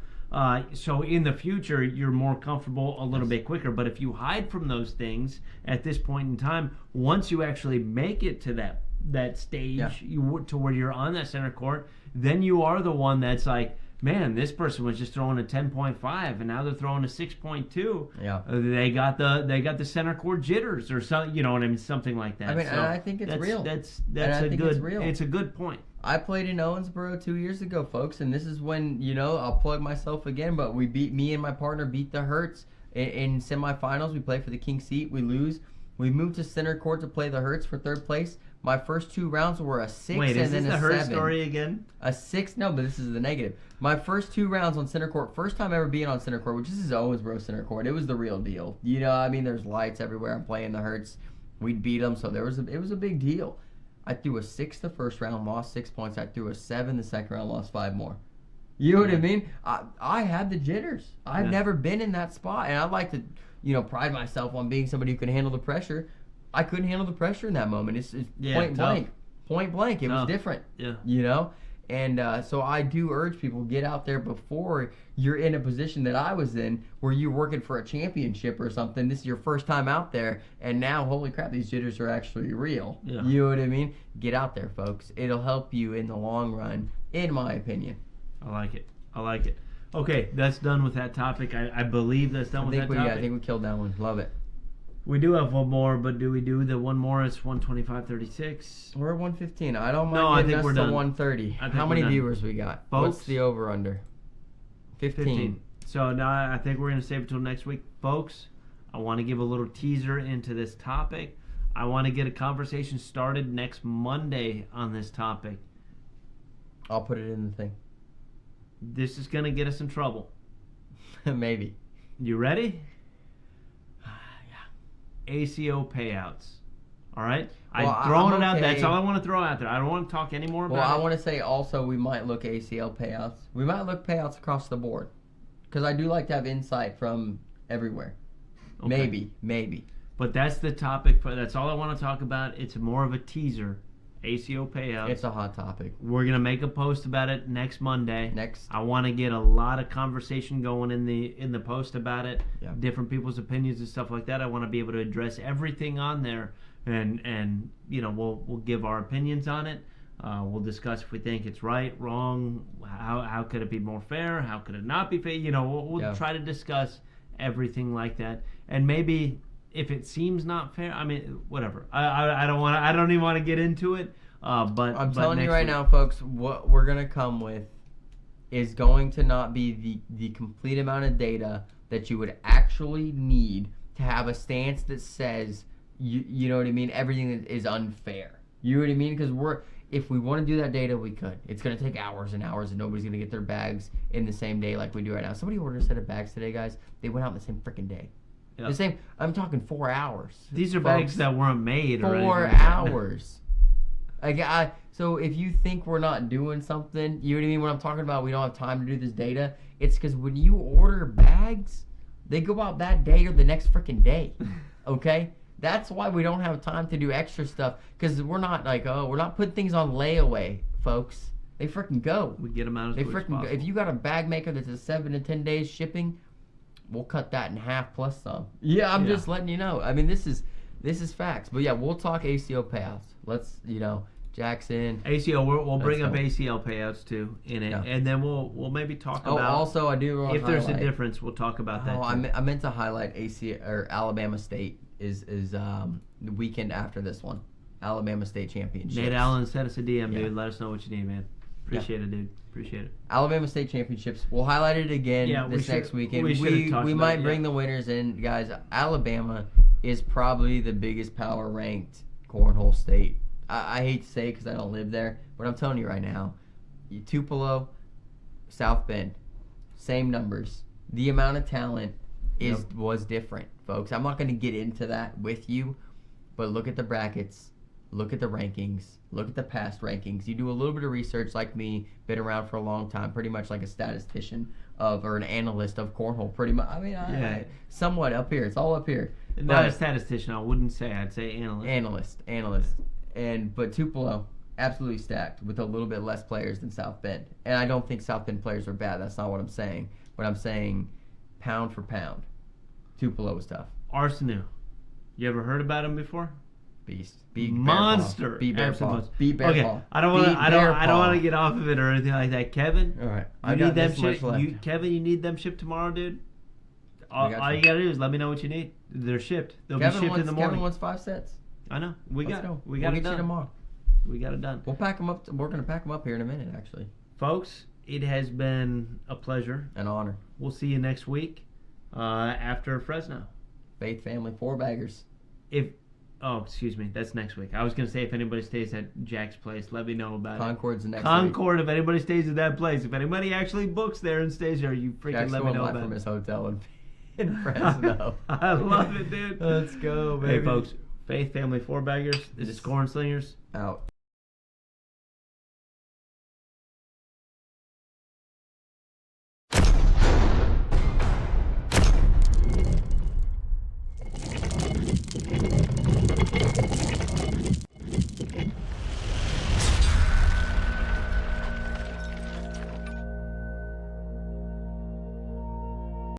So in the future, you're more comfortable a little bit quicker. But if you hide from those things at this point in time, once you actually make it to that stage to where you're on that center court, then you are the one that's like, man, this person was just throwing a 10.5 and now they're throwing a 6.2. Yeah. They got the center court jitters or something, you know what I mean, something like that. I mean, So and I think it's real. That's It's a good point. I played in Owensboro 2 years ago, folks, and this is when, I'll plug myself again, but me and my partner beat the Hertz in semifinals. We play for the King seat. We lose. We moved to center court to play the Hertz for third place. My first 2 rounds were a 6 Wait, and is then this a the 7. Hertz story again? A 6? No, but this is the negative. My first 2 rounds on center court, first time ever being on center court, which is Owensboro center court. It was the real deal. There's lights everywhere. I'm playing the Hertz. We'd beat them, so it was a big deal. I threw a 6 the first round, lost 6 points. I threw a 7 the second round, lost 5 more. You know what I mean? I had the jitters. I've never been in that spot, and I'd like to, pride myself on being somebody who can handle the pressure. I couldn't handle the pressure in that moment. It's point blank. Point blank. It was different. Yeah. And so I do urge people, get out there before you're in a position that I was in where you're working for a championship or something. This is your first time out there, and now, holy crap, these jitters are actually real. Yeah. You know what I mean? Get out there, folks. It'll help you in the long run, in my opinion. I like it. Okay, that's done with that topic. I believe that's done with that topic. I think we killed that one. Love it. We do have one more, but do we do the one more? It's 125.36. We're at 115. I don't mind No, I getting think us we're to done. 130. I think How we're many done. viewers we got? Folks? What's the over-under? 15. So now I think we're going to save it till next week. Folks, I want to give a little teaser into this topic. I want to get a conversation started next Monday on this topic. I'll put it in the thing. This is going to get us in trouble. Maybe. You ready? ACO payouts. All right? Well, I've thrown I'm it out. okay. That's all I want to throw out there. I don't want to talk any more Well, about I it. want to say also we might look ACL payouts. We might look payouts across the board. Because I do like to have insight from everywhere. Okay. Maybe. But that's the topic. That's all I want to talk about. It's more of a teaser. ACO payouts. It's a hot topic. We're going to make a post about it next Monday. Next. I want to get a lot of conversation going in the post about it. Yeah. Different people's opinions and stuff like that. I want to be able to address everything on there, and we'll give our opinions on it. We'll discuss if we think it's right, wrong, how could it be more fair, how could it not be fair. We'll try to discuss everything like that, and maybe if it seems not fair, I mean, whatever. I don't even want to get into it. But I'm telling you next right week. now, folks, what we're going to come with is going to not be the complete amount of data that you would actually need to have a stance that says, you know what I mean, everything is unfair. You know what I mean? Because if we want to do that data, we could. It's going to take hours and hours, and nobody's going to get their bags in the same day like we do right now. Somebody ordered a set of bags today, guys. They went out the same freaking day. Yep. The same. I'm talking 4 hours. These are folks. bags that weren't made. 4 hours. So if you think we're not doing something, you know what I mean? When I'm talking about we don't have time to do this data, it's because when you order bags, they go out that day or the next freaking day. Okay? That's why we don't have time to do extra stuff, because we're not we're not putting things on layaway, folks. They freaking go. We get them out as They quick as freaking go. possible. If you got a bag maker that's a 7 to 10 days shipping, we'll cut that in half plus some. Yeah, I'm just letting you know. I mean, this is facts. But yeah, we'll talk ACO payouts. Let's, Jackson. ACO, we'll bring up go. ACL payouts too in it, Yeah. and then we'll maybe talk Oh, about. also I do want to if there's a highlight- difference, we'll talk about that. Oh, too. I meant to highlight ACO or Alabama State is the weekend after this one. Alabama State Championships. Nate Allen, send us a DM, Yeah. dude. Let us know what you need, man. Appreciate it, dude. Appreciate it. Alabama State Championships. We'll highlight it again next weekend. We might bring the winners in, guys. Alabama is probably the biggest power ranked cornhole state. I hate to say it because I don't live there, but I'm telling you right now, Tupelo, South Bend, same numbers. The amount of talent was different, folks. I'm not going to get into that with you, but look at the brackets. Look at the rankings. Look at the past rankings. You do a little bit of research like me, been around for a long time, pretty much like a statistician or an analyst of cornhole, pretty much. I mean, I somewhat up here. It's all up here. Not a statistician, I wouldn't say. I'd say analyst. Analyst. But Tupelo, absolutely stacked with a little bit less players than South Bend. And I don't think South Bend players are bad. That's not what I'm saying. But I'm saying pound for pound, Tupelo was tough. Arsenu. You ever heard about him before? Beast. Monster. Beat Bear Paw. Beat Bear Paw. I don't want to get off of it or anything like that. Kevin, all right. I need them shipped. Kevin, you need them shipped tomorrow, dude. All you gotta do is let me know what you need. They're shipped. They'll be shipped in the morning. Kevin wants 5 sets. I know. We got it we'll get done. You tomorrow. We got it done. We'll pack them up. We're gonna pack them up here in a minute, actually. Folks, it has been a pleasure. An honor. We'll see you next week after Fresno. Faith Family 4-baggers. Excuse me. That's next week. I was going to say if anybody stays at Jack's place, let me know about Concord's it. next Concord, week. if anybody stays at that place. If anybody actually books there and stays there, you freaking Jack's let me know live about from it. his hotel in Fresno. I love it, dude. Let's go, baby. Hey, folks. Faith Family 4-baggers. This is Corn Slingers. Out.